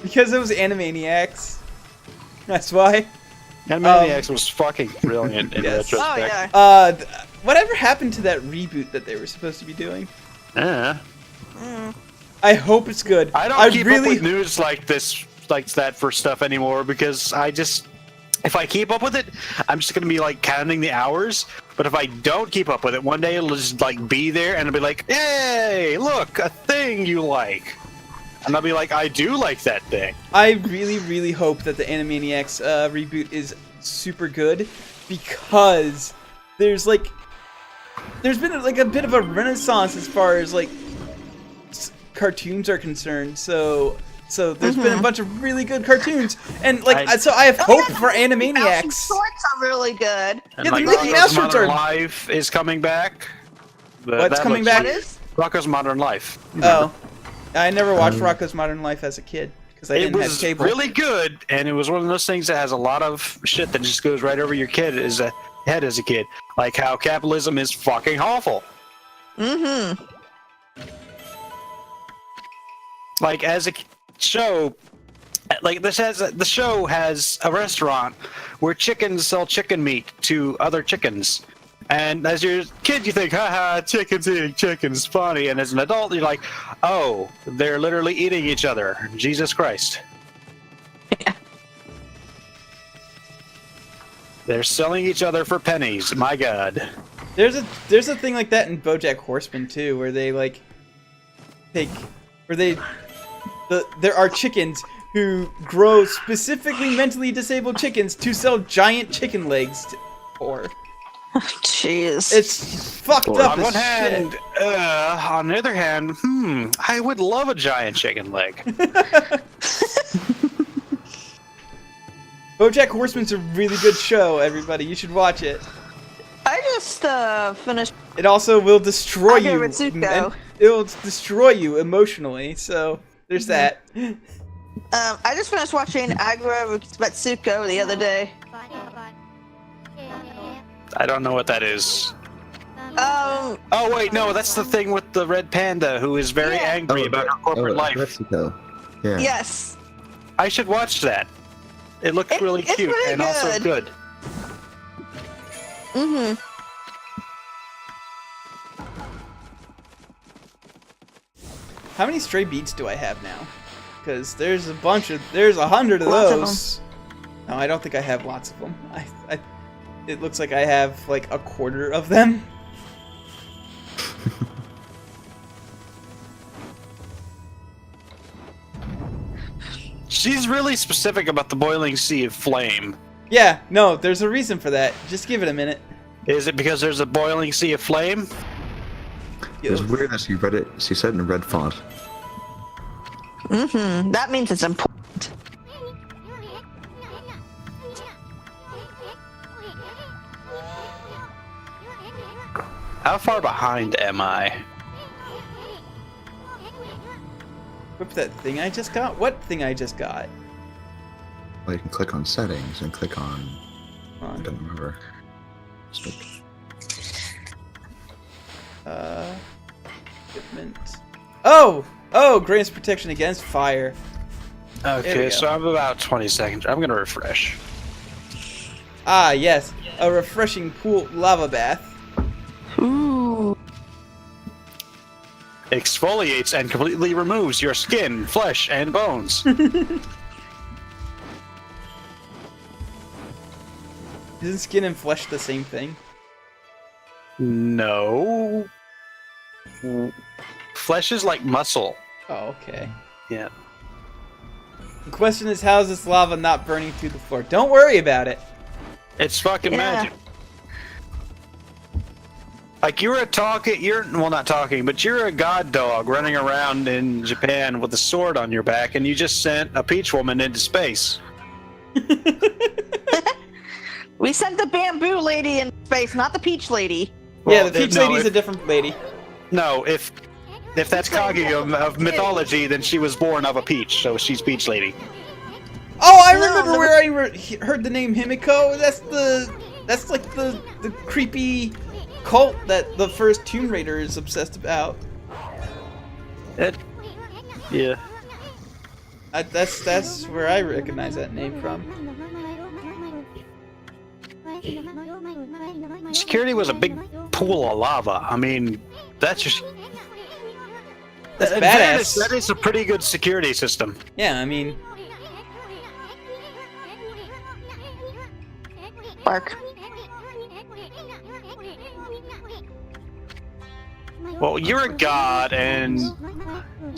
Because it was Animaniacs. That's why. And Maniacs was fucking brilliant in Yes. retrospect. Oh, yeah. Whatever happened to that reboot that they were supposed to be doing? Yeah. I hope it's good. I don't keep really up with news like this, like that for stuff anymore because if I keep up with it, I'm just gonna be like counting the hours. But if I don't keep up with it, one day it'll just like be there and it'll be like, "Hey, look, a thing you like," and I'll be like, "I do like that thing." I really, really hope that the Animaniacs reboot is super good because there's been like a bit of a renaissance as far as like cartoons are concerned. So there's been a bunch of really good cartoons, and so I have hope for Animaniacs. Shorts are really good. And Yeah, like the Mickey Mouse shorts Modern are. Life is coming back. What's That coming looks back? like- What is? Rocko's Modern Life. Oh, I never watched Rocko's Modern Life as a kid because I It didn't have was cable. really good, and it was one of those things that has a lot of shit that just goes right over your head as a kid, like how capitalism is fucking awful. Mm-hmm. Like as a show, like the show has a restaurant where chickens sell chicken meat to other chickens. And as your kid, you think, haha, chickens eating chickens, funny. And as an adult, you're like, oh, they're literally eating each other. Jesus Christ. Yeah. They're selling each other for pennies. My God. There's a thing like that in BoJack Horseman too, where they like there are chickens who grow specifically mentally disabled chickens to sell giant chicken legs for. Jeez. It's fucked up On as one shit. hand, on the other hand, I would love a giant chicken leg. BoJack Horseman's a really good show, everybody. You should watch it. I just finished. It also will destroy I hear you. Ritsuko. It will destroy you emotionally. So there's that. I just finished watching Agura Retsuko the other day. I don't know what that is. Um, Oh wait, no, that's the thing with the red panda who is very Yeah. angry about her corporate life. Mexico. Yeah. yes. I should watch that. It looks really It's cute really and also good. good. Mm-hmm. How many stray beats do I have now? Because there's 100 of Lots of those. No, I don't think I have lots of them. It looks like I have like a quarter of them. She's really specific about the boiling sea of flame. Yeah, no, there's a reason for that. Just give it a minute. Is it because there's a boiling sea of flame? It was weird that she said in red font. Mm-hmm. That means it's important. How far behind am I? Whip that thing I just got? What thing I just got? Well, you can click on settings and click on. I On, don't remember. equipment. Oh! Oh, grants protection against fire. There we Okay, go. so I'm about 20 seconds. I'm gonna refresh. Ah, yes. A refreshing pool lava bath. Ooh. Exfoliates and completely removes your skin, flesh, and bones. Isn't skin and flesh the same thing? No. flesh is like muscle. Oh, okay. Yeah. The question is, how is this lava not burning through the floor? Don't worry about it. It's fucking Yeah. magic. Like you're not talking, but you're a god dog running around in Japan with a sword on your back, and you just sent a peach woman into space. We sent the bamboo lady in space, not the peach lady. Yeah, Well, the peach lady's a different lady. No, if that's Kaguya of mythology, then she was born of a peach, so she's Peach Lady. Oh, I No, remember no. where I heard the name Himiko. That's like the creepy cult that the first Tomb Raider is obsessed about. Yeah. That's where I recognize that name from. Security was a big pool of lava. I mean, that's just... That's in badass. fairness, that is a pretty good security system. Yeah, I mean, Bark. Well, you're a god, and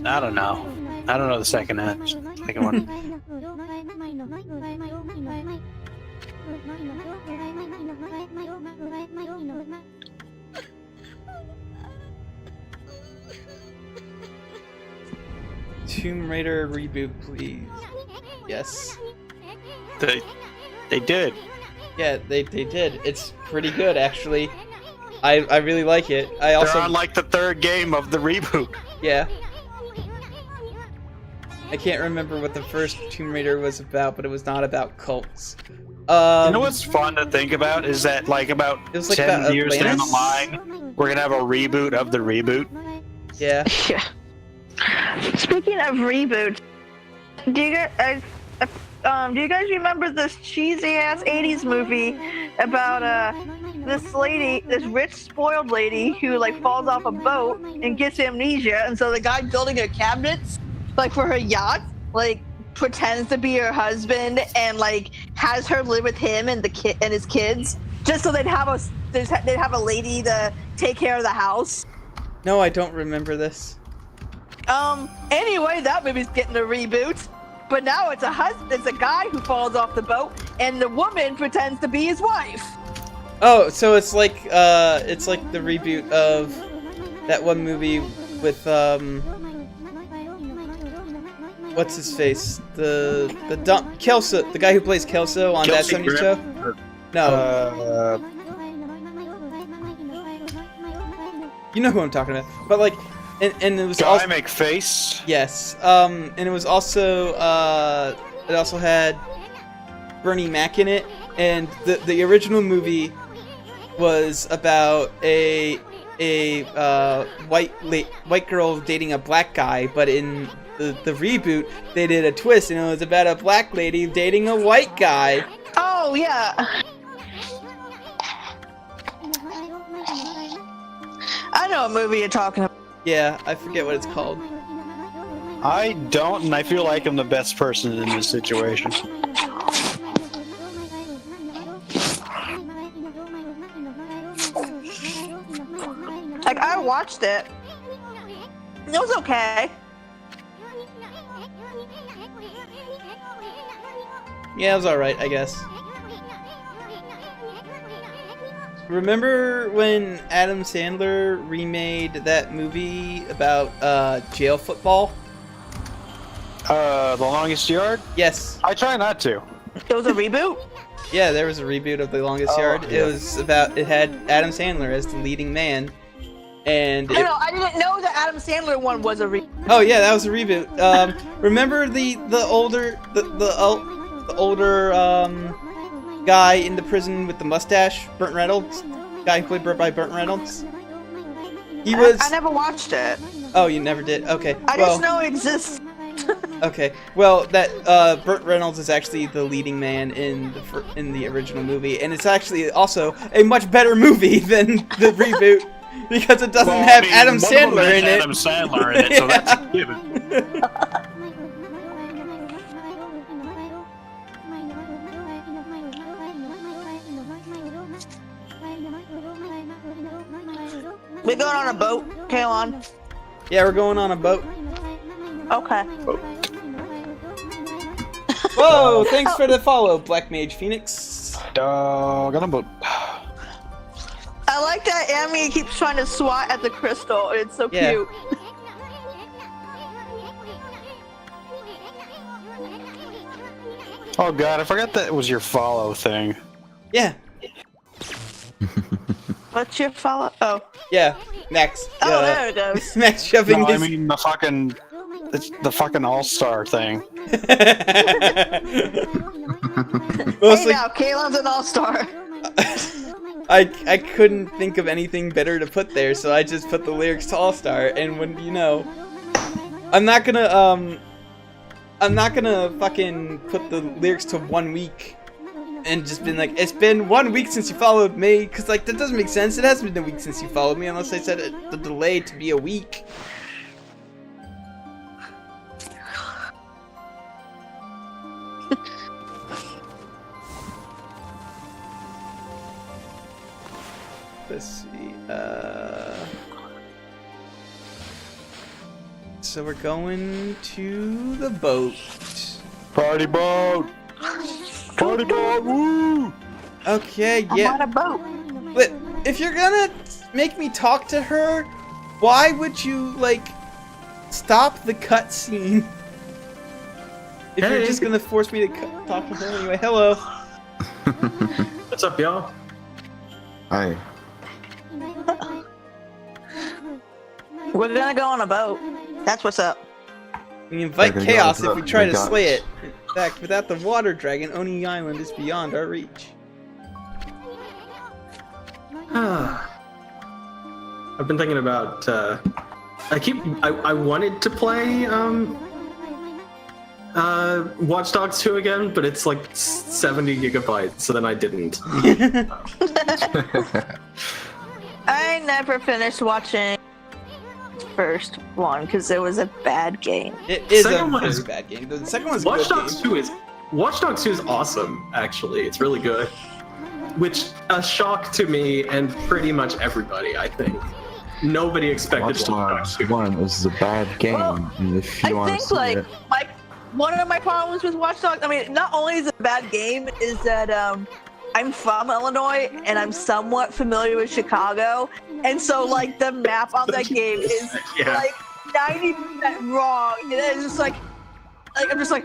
I don't know. I don't know the second one. Tomb Raider reboot, please. Yes. They did. Yeah, they did. It's pretty good, actually. I really like it. I They're also on like the third game of the reboot. yeah. I can't remember what the first Tomb Raider was about, but it was not about cults. You know what's fun to think about is that like about It was like 10 about years down the Atlantis? line, we're gonna have a reboot of the reboot. Yeah. Yeah. Speaking of reboots, do you guys remember this cheesy ass '80s movie about this lady, this rich spoiled lady who like falls off a boat and gets amnesia, and so the guy building her cabinets like for her yacht like pretends to be her husband and like has her live with him and the kid and his kids just so they'd have a lady to take care of the house. No, I don't remember this. Anyway, that movie's getting a reboot, but now it's a guy who falls off the boat, and the woman pretends to be his wife. Oh, so it's like the reboot of that one movie with what's his face? Kelso, the guy who plays Kelso on That Kelsey 70s Grammer? Show? No. You know who I'm talking about. But like and it was Guy also McFace. yes. And it was also it also had Bernie Mac in it, and the original movie was about a white girl dating a black guy, but in the reboot they did a twist and it was about a black lady dating a white guy. Oh yeah. I know what movie you're talking about. Yeah, I forget what it's called. I don't, and I feel like I'm the best person in this situation. Like I watched it. It was okay. Yeah, it was alright, I guess. Remember when Adam Sandler remade that movie about jail football? The Longest Yard? Yes. I try not to. It was a reboot. Yeah, there was a reboot of The Longest Yard. yeah. It had Adam Sandler as the leading man. And No, I didn't know the Adam Sandler one was a reboot. oh yeah, that was a reboot. Remember the older guy in the prison with the mustache, Burt Reynolds, guy who played by Burt Reynolds. He was. I never watched it. Oh, you never did. Okay. I well, just know it exists. Okay. Well, that Burt Reynolds is actually the leading man in the original movie, and it's actually also a much better movie than the reboot because it doesn't have Adam Sandler in it. Adam Sandler in it, so that's a given. We're going on a boat. Come on. Yeah, we're going on a boat. Okay. Whoa! Thanks for the follow, Black Mage Phoenix. Dog on a boat. I like that Amy keeps trying to swat at the crystal. It's so Yeah. cute. Oh god, I forgot that was your follow thing. Yeah, What's your follow? Oh. yeah. Max. Oh, there it goes. Max shoving No, I his. mean the fucking all-star thing. Hey Mostly, now, Kaylin's an all-star. I couldn't think of anything better to put there, so I just put the lyrics to All Star. And when you know, I'm not gonna fucking put the lyrics to 1 week and just been like, it's been 1 week since you followed me, because like that doesn't make sense. It hasn't been a week since you followed me, unless I said the delay to be a week. Let's see. So we're going to the boat. Party boat! Party boat! Woo! Okay, I'm yeah. on a boat. But if you're gonna make me talk to her, why would you, like, stop the cutscene? If you're just gonna force me to talk to her anyway. Hello. What's up, y'all? Hi. We're gonna go on a boat. That's what's up. We invite Okay, chaos yeah, if we try to got slay it. it. In fact, without the water dragon, Oni Island is beyond our reach. I've been thinking about. I wanted to play Watch Dogs 2 again, but it's like 70 gigabytes, so then I didn't. I never finished watching first one because it was a bad game. It is a Second one very is- bad game. The second one's a Watch good Dogs game. 2 is Watch Dogs 2 is awesome. Actually, it's really good. Which a shock to me and pretty much everybody. I think nobody expected Watch Dogs 2. 1 is a bad game. Well, and if you I want to think see like it, one of my problems with Watch Dogs. I mean, not only is it a bad game, is that I'm from Illinois and I'm somewhat familiar with Chicago, and so like the map on that game is Yeah. like 90% wrong. And it's just like I'm just like.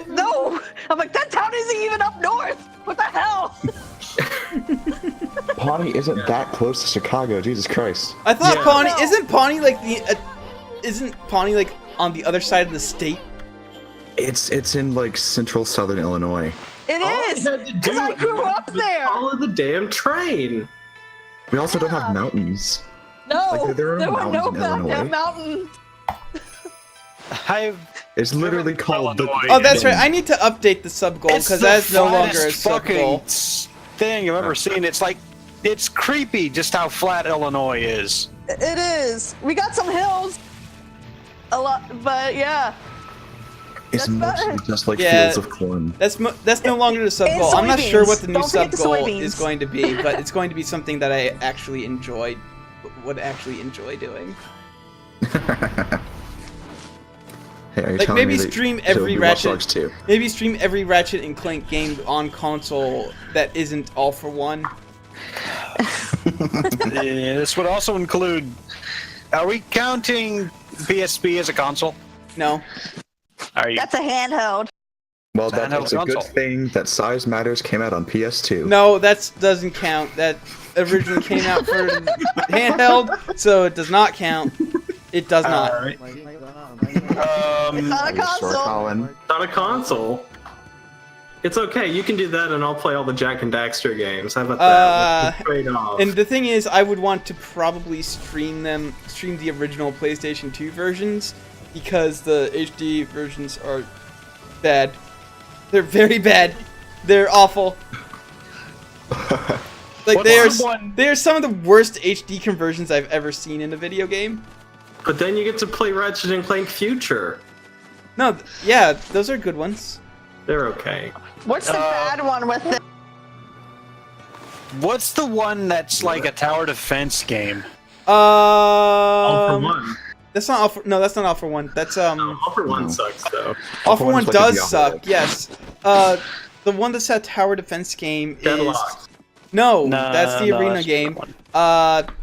No! I'm like, that town isn't even up north! What the hell? Pawnee isn't that close to Chicago. Jesus Christ. I thought Yeah. Pawnee No. isn't Pawnee like isn't Pawnee like on the other side of the state? It's in like central southern Illinois. It is! Because I grew up there! Follow the damn train. We also don't have mountains. No! Like, there are there were no mountains in Illinois. mountains! It's literally called the. Oh, that's right. I need to update the sub goal because that's no longer a sub goal. Thing I've ever seen. It's like, it's creepy just how flat Illinois is. It is! We got some hills! A lot, but yeah. It's That's mostly better. just like Yeah. fields of corn. That's no longer the sub And goal. I'm not soybeans. sure what the new Don't forget sub the goal soybeans. is going to be, but it's going to be something that I actually would actually enjoy doing. Hey, are you Like, telling maybe me that stream so every we Watch Ratchet- Dogs 2? Maybe stream every Ratchet and Clank game on console that isn't all for one. This would also include. Are we counting PSP as a console? No. Are you? That's a handheld. Well, It's a that's a handheld good console. thing that Size Matters came out on PS2. No, that doesn't count. That originally came out for handheld, so it does not count. It does not. Alright. It's not a Are you sure, console. Colin? Not a console. It's okay. You can do that, and I'll play all the Jack and Daxter games. How about that? Trade off. And the thing is, I would want to probably stream the original PlayStation 2 versions, because the HD versions are bad. They're very bad. They're awful. Like What's the one- they are some of the worst HD conversions I've ever seen in a video game. But then you get to play Ratchet and Clank Future. No, yeah, those are good ones. They're okay. What's the bad one with it? What's the one that's like a tower defense game? All for One. That's not all for, no, that's not all for one. That's All for One sucks though. all for one One's like a does Diablo. suck. Yes. The one that's that tower defense game is Deadlock. no, Nah, that's the no, arena that's game. not one.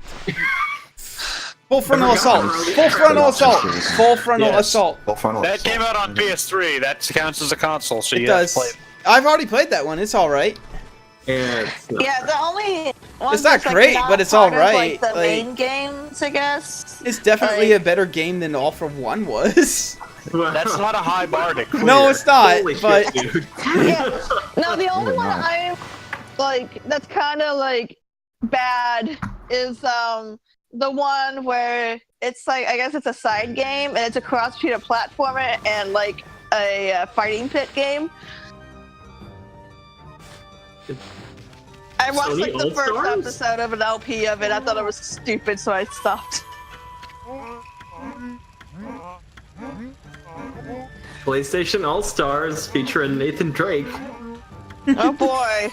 Full frontal I assault. forgot. Full frontal assault. Yes. Full frontal Yes. assault. Well, final That came out assault. on PS3. That counts as a console, so It you does. have to play. I've already played that one. It's all right. And it's not- Yeah, the only one It's not that's, like, great, not but it's part of, alright, Like the like- main games, I guess. It's definitely Like- a better game than All for One was. That's not a high bar to clear. No, it's not. Holy But shit, dude. Yeah. No, the only Really one not. I like that's kind of like bad is the one where it's like I guess it's a side game and it's a cross between a platformer and like a fighting pit game. I watched Sony like the first All-Stars? episode of an LP of it. I thought it was stupid, so I stopped. PlayStation All Stars featuring Nathan Drake, Oh boy.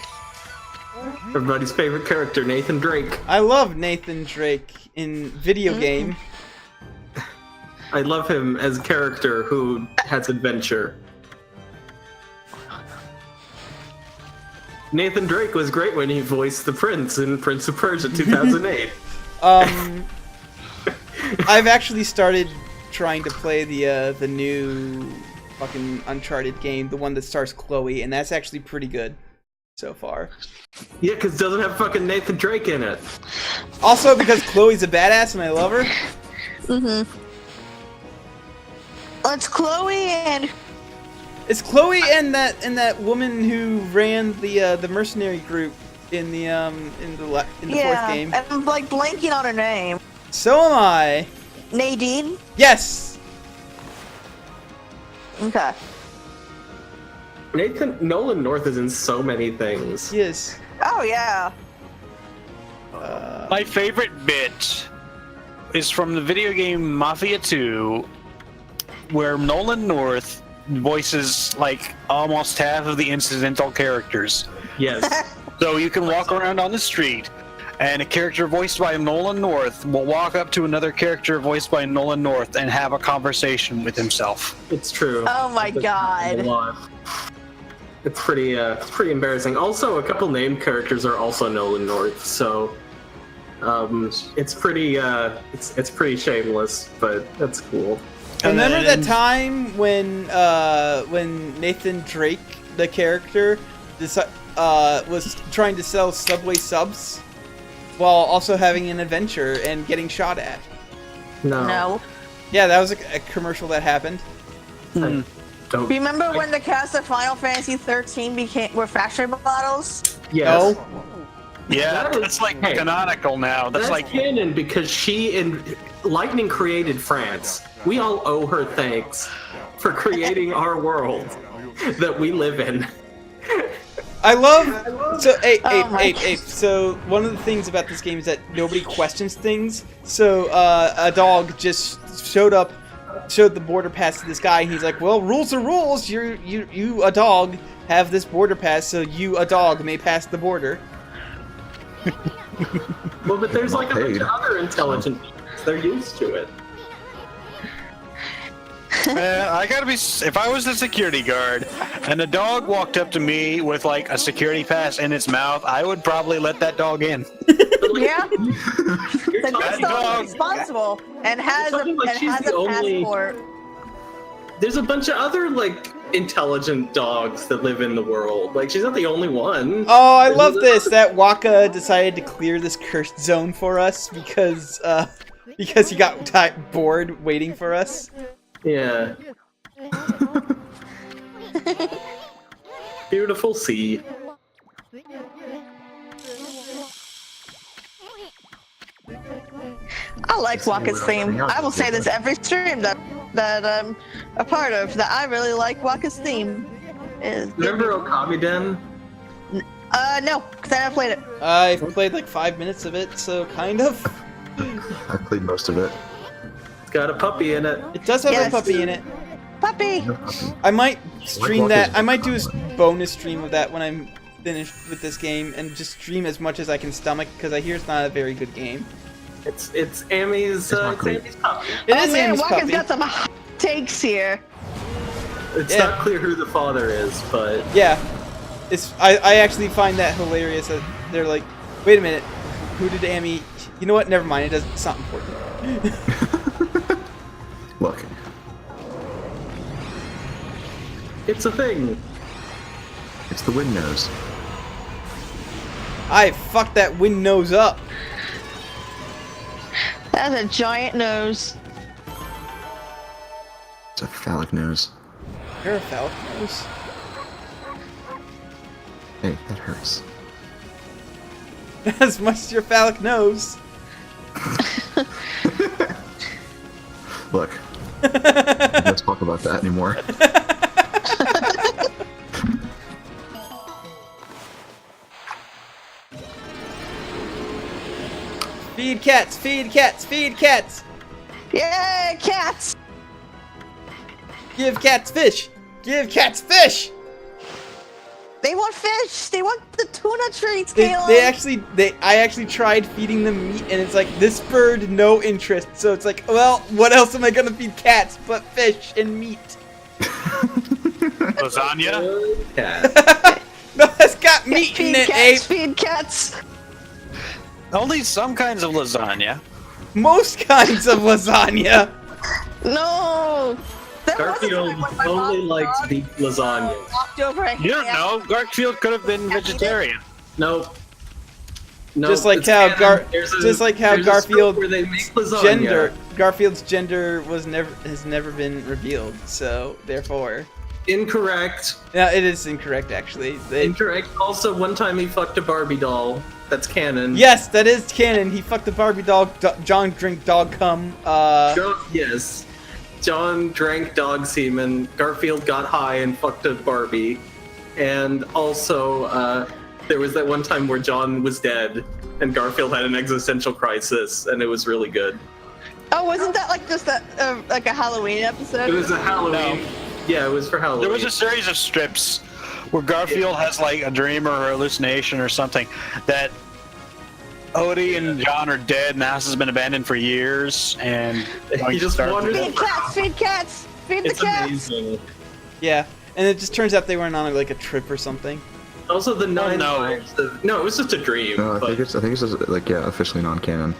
everybody's favorite character, Nathan Drake. I love Nathan Drake in video game. I love him as a character who has adventure. Nathan Drake was great when he voiced the prince in Prince of Persia 2008. I've actually started trying to play the new fucking Uncharted game, the one that stars Chloe, and that's actually pretty good so far. Yeah, because it doesn't have fucking Nathan Drake in it. Also because Chloe's a badass and I love her. It's Chloe and It's Chloe and that woman who ran the mercenary group in the fourth game. and I'm like blanking on her name. So am I. Nadine. Yes. Okay. Nolan North is in so many things. Yes. Oh yeah. My favorite bit is from the video game Mafia 2, where Nolan North voices like almost half of the incidental characters. Yes. So you can walk around on the street, and a character voiced by Nolan North will walk up to another character voiced by Nolan North and have a conversation with himself. It's true. Oh my It's a god. lot. It's pretty embarrassing. Also, a couple named characters are also Nolan North, so it's pretty shameless, but that's cool. Remember that time when Nathan Drake, the character, was trying to sell Subway subs while also having an adventure and getting shot at? No. Yeah, that was a commercial that happened. Don't. Remember when the cast of Final Fantasy 13 were factory models? Yes. No. Yeah, That was- that's like hey, canonical now. That's like canon because Lightning created France. We all owe her thanks for creating our world that we live in. I love so my Ape. So one of the things about this game is that nobody questions things. So a dog just showed the border pass to this guy, and he's like, "Well, rules are rules. You a dog have this border pass, so you a dog may pass the border." Well, but there's like a bunch Paid. of other intelligent beings. They're used to it. I gotta be. If I was the security guard and a dog walked up to me with like a security pass in its mouth, I would probably let that dog in. Yeah. You're The talking, dog dog. is responsible and has a, Something like and she's has the a only- passport. there's a bunch of other like intelligent dogs that live in the world. Like she's not the only one. Oh, I love this. That Waka decided to clear this cursed zone for us because he got bored waiting for us. Yeah. Beautiful sea. I like Waka's theme. I will say this every stream that I'm a part of, that I really like Waka's theme. Remember Okami Den? No, because I never played it. I've played like 5 minutes of it, so kind of. I played most of it. It's got a puppy in it. It does have Yes. a puppy in it. Puppy! No puppy. I might stream Waka's that. I might do a bonus stream of that when I'm finished with this game and just stream as much as I can stomach because I hear it's not a very good game. It's Amy's not it's great. Amy's puppy. It Oh is man, Amy's Walker's puppy. got some hot takes here. It's Yeah. not clear who the father is, but Yeah, I actually find that hilarious that they're like, wait a minute, who did Amy? You know what? Never mind. It's not important. Look, it's a thing. it's the wind nose. I fucked that wind nose up. That's a giant nose. It's a phallic nose. You're a phallic nose. Hey, that hurts. As much as your phallic nose. Look, let's talk about that anymore. Feed cats, feed cats, feed cats. Yay, cats! Give cats fish. Give cats fish. They want fish. They want the tuna treats, They Caleb. I actually tried feeding them meat, and it's like this bird no interest. So it's like, well, what else am I gonna feed cats but fish and meat? Lasagna? Cat. No, it's got meat in Feed it, cats. Abe. Feed cats. Only some kinds of lasagna. Most kinds of lasagna. No. That wasn't Garfield like when my only mom likes beef lasagna. walked over a You don't ham. know. Garfield could have been vegetarian. Nope. No, Just like it's how canon. There's just like how there's a script Garfield where they make lasagna. Garfield's gender has never been revealed. So therefore, Incorrect. yeah, it is incorrect actually. Incorrect. Also, one time he fucked a Barbie doll. That's canon. Yes, that is canon. He fucked the Barbie doll. John drink dog cum. Yes. John drank dog semen. Garfield got high and fucked a Barbie. And also, there was that one time where John was dead, and Garfield had an existential crisis, and it was really good. Oh, wasn't that like just like a Halloween episode? It was a Halloween. Yeah, it was for Halloween. There was a series of strips where Garfield has like a dream or a hallucination or something that Odie and John are dead and the house has been abandoned for years and He just wanders Feed cats. Feed cats. Feed It's the cats. amazing. Yeah, and it just turns out they went on like a trip or something. Also, the nine no. lives of... No, it was just a dream. No, I but, think it's just, like, yeah, officially non-canon.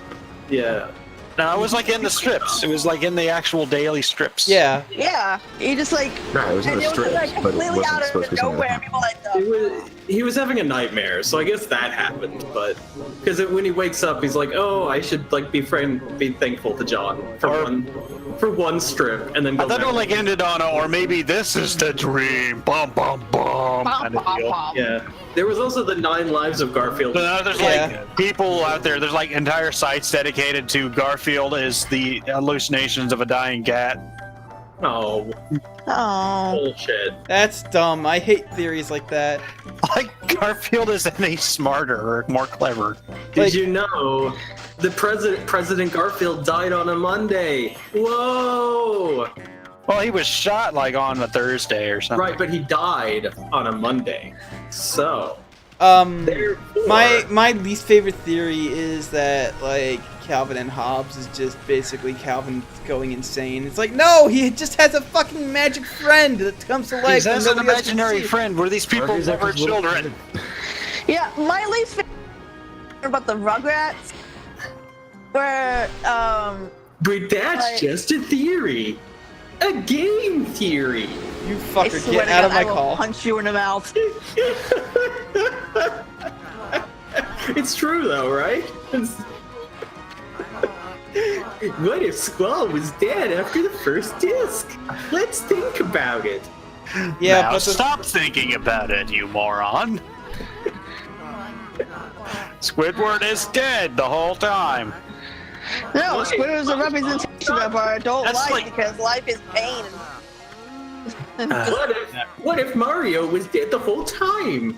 yeah. No, it was like in the strips. It was like in the actual daily strips. Yeah, Yeah. You just like. Right, it was in and the it was like strips, but it completely wasn't out supposed to of be something nowhere. that People like. He was having a nightmare, so I guess that happened. But because when he wakes up, he's like, "Oh, I should like be thankful to John for one strip," and then go I thought back. it like ended on a, or maybe this is the dream. Bum bum bum. Kind of deal. Yeah. There was also the 9 Lives of Garfield. So now there's Yeah. like people out there. There's like entire sites dedicated to Garfield as the hallucinations of a dying cat. Oh, Oh. bullshit. that's dumb. I hate theories like that. Like Garfield isn't any smarter or more clever. Did Like- you know the President Garfield died on a Monday? Whoa! Well, he was shot like on a Thursday or something. Right, but he died on a Monday. So, therefore, My least favorite theory is that like Calvin and Hobbes is just basically Calvin going insane. It's like no, he just has a fucking magic friend that comes to life. He has and an nobody else can imaginary see. friend where these people Harvey's never like his little children. kid. Yeah, my least favorite about the Rugrats, where but that's Like- just a theory. A game theory. You I fucker, swear get to out God, of my I will call. punch you in the mouth. It's true though, right? What if Squall was dead after the first disc? Let's think about it. Yeah, now but the, stop thinking about it, you moron. Squidward is dead the whole time. No, Squidward is a representation of our adult That's life like- because life is pain. What if Mario was dead the whole time?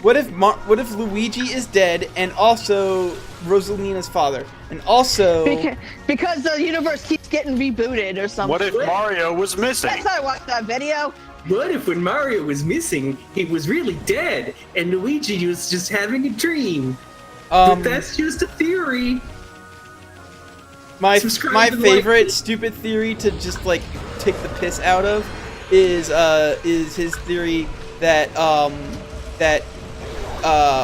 what if Luigi is dead and also Rosalina's father, and also Because the universe keeps getting rebooted or something. What if Mario was missing? That's how I watched that video. What if when Mario was missing, he was really dead and Luigi was just having a dream? But that's just a theory. My Subscribe and favorite like. stupid theory to just like take the piss out of is his theory that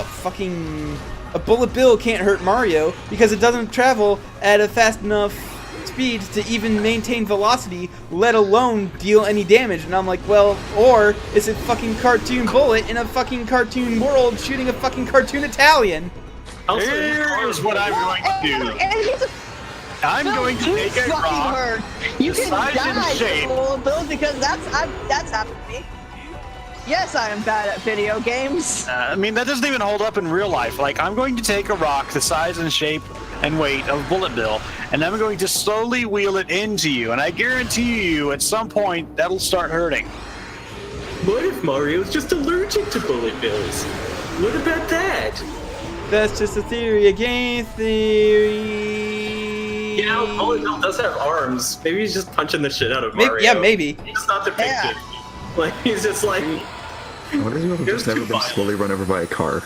fucking a bullet bill can't hurt Mario because it doesn't travel at a fast enough speed to even maintain velocity, let alone deal any damage. And I'm like, well, or is it fucking cartoon bullet in a fucking cartoon world shooting a fucking cartoon Italian? Also, Here's what I'm going to do. And he's a I'm going to take a fucking rock. hurt. You can size and die shape. from bills because that's happened to me. Yes, I am bad at video games. I mean, that doesn't even hold up in real life. Like, I'm going to take a rock the size and shape and weight of Bullet Bill, and I'm going to slowly wheel it into you, and I guarantee you, at some point, that'll start hurting. What if Mario's just allergic to bullet bills? What about that? That's just a theory, a game theory. You know, Bullet Bill does have arms. Maybe he's just punching the shit out of Maybe, Mario. yeah, maybe. He's not depicted. Yeah. Like, he's just like, I wonder if you've just Here's never too been much. slowly run over by a car.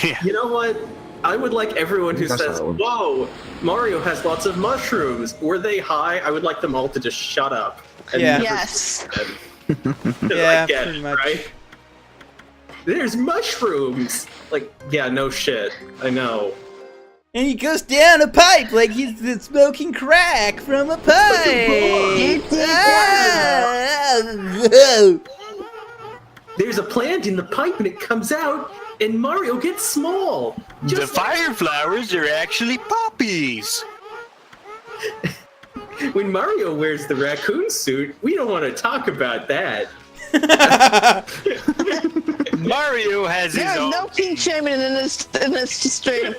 Yeah. you know what? I would like everyone who That's says, not one. whoa, Mario has lots of mushrooms. Were they high? I would like them all to just shut up. And Yeah. never Yes. speak to them. 'Cause Yeah, I get pretty it, much. right? There's mushrooms! Like, yeah, no shit. I know. And he goes down a pipe like he's smoking crack from a pipe. Ah! There's a plant in the pipe and it comes out, and Mario gets small. The Just fire flowers are actually poppies. when Mario wears the raccoon suit, we don't want to talk about that. Mario has his There's own. no king shaming in this stream.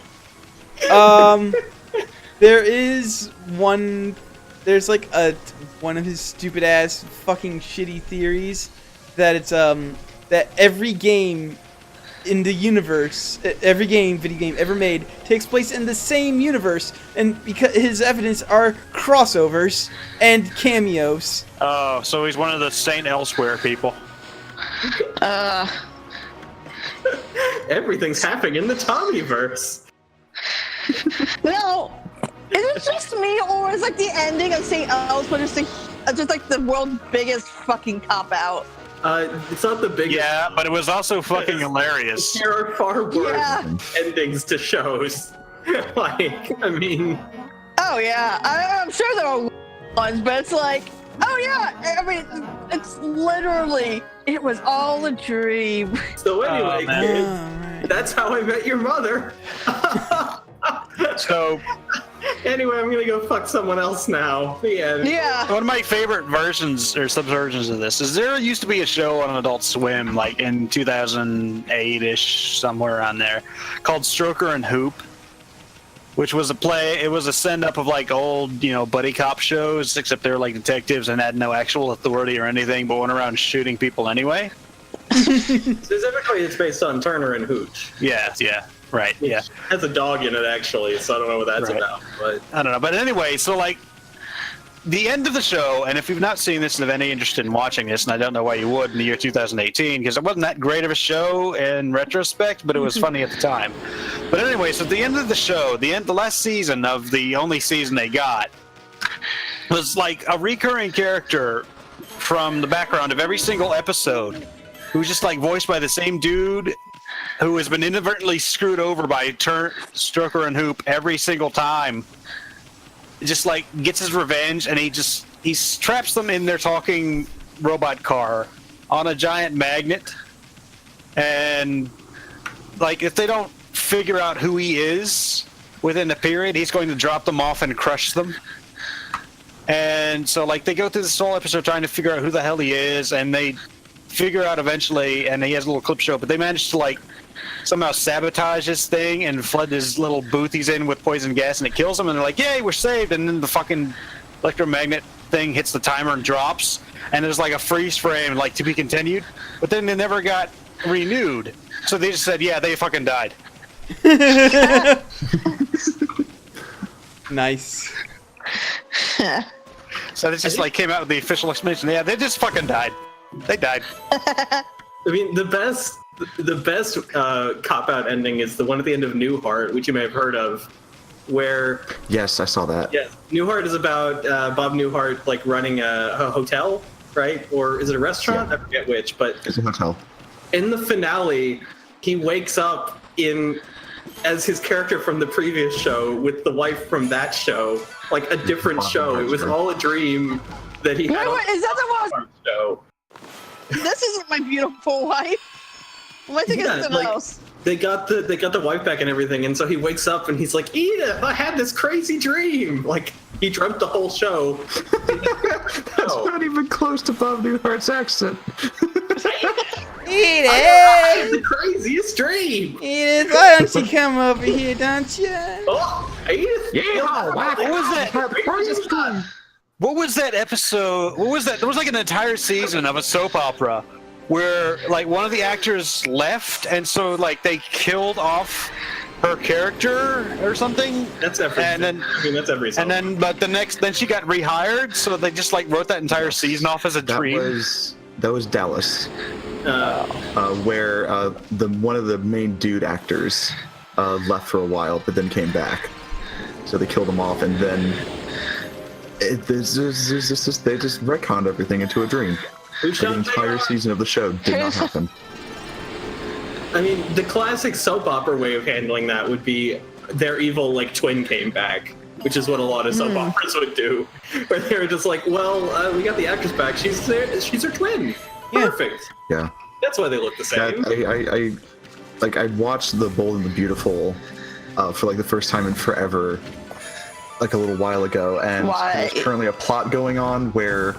There is one. There's like one of his stupid ass fucking shitty theories that it's that every game in the universe, every video game ever made takes place in the same universe, and because his evidence are crossovers and cameos. Oh, so he's one of the Saint Elsewhere people. Everything's happening in the Tommyverse. No, is it just me, or is like the ending of St. Elsewhere just like the world's biggest fucking cop out? It's not the biggest. Yeah, but it was also fucking hilarious. There are far worse Yeah. endings to shows. Like, I mean, Oh yeah, I'm sure there are ones, but it's like, oh yeah, I mean, it's literally, it was all a dream. so anyway, man. kids, Alright. that's how I met your mother. So, Anyway, I'm gonna go fuck someone else now. The end. Yeah. one of my favorite versions or subversions of this is there used to be a show on Adult Swim, like in 2008-ish, somewhere around there, called Stroker and Hoop, which was a play. It was a send-up of like old, buddy cop shows, except they were like detectives and had no actual authority or anything, but went around shooting people anyway. Specifically, it's based on Turner and Hooch. Yeah, right, Which yeah. has a dog in it, actually, so I don't know what that's Right. about. But I don't know, but anyway, so like the end of the show, and if you've not seen this and have any interest in watching this, and I don't know why you would in the year 2018, because it wasn't that great of a show in retrospect, but it was funny at the time. But anyway, so at the end of the show, the last season of the only season they got, was like a recurring character from the background of every single episode, who's just like voiced by the same dude who has been inadvertently screwed over by Stroker and Hoop every single time. Just like gets his revenge, and he traps them in their talking robot car on a giant magnet, and like if they don't figure out who he is within a period, he's going to drop them off and crush them. And so like they go through this whole episode trying to figure out who the hell he is, and they figure out eventually, and he has a little clip show, but they manage to like somehow sabotage his thing and flood his little booth he's in with poison gas, and it kills him, and they're like, yay, we're saved. And then the fucking electromagnet thing hits the timer and drops, and there's like a freeze frame, like to be continued, but then they never got renewed, so they just said, yeah, they fucking died. Nice. So this just like came out with the official explanation. Yeah, they just fucking died. They died. I mean, the best cop-out ending is the one at the end of Newhart, which you may have heard of, where Yes, I saw that. yes, Newhart is about Bob Newhart like running a hotel, right? Or is it a restaurant? Yeah. I forget which. But It's a hotel. in the finale, he wakes up as his character from the previous show with the wife from that show, like a different show. It was all a dream that he had. Wait, is that the on the show. This isn't my beautiful wife. I think Yeah, it's something like- else. They got the wife back and everything, and so he wakes up and he's like, Edith, I had this crazy dream. Like he dreamt the whole show. That's not even close to Bob Newhart's accent. Edith! I had the craziest dream. Edith, why don't you come over here, don't you? Oh, Edith. What was that? What was that episode? What was that? There was like an entire season of a soap opera where like one of the actors left, and so like they killed off her character or something. That's every. And then, I mean, that's every. and then, but then she got rehired, so they just like wrote that entire season off as a dream. That was Dallas, where one of the main dude actors left for a while, but then came back. So they killed him off, and then they just retconned everything into a dream. The entire season of the show did not happen. I mean, the classic soap opera way of handling that would be their evil like twin came back, which is what a lot of soap operas would do, where they were just like, well, we got the actress back. She's her twin. Yeah. Perfect. Yeah. That's why they look the same. I watched The Bold and the Beautiful for like the first time in forever, like a little while ago, and Why? there's currently a plot going on where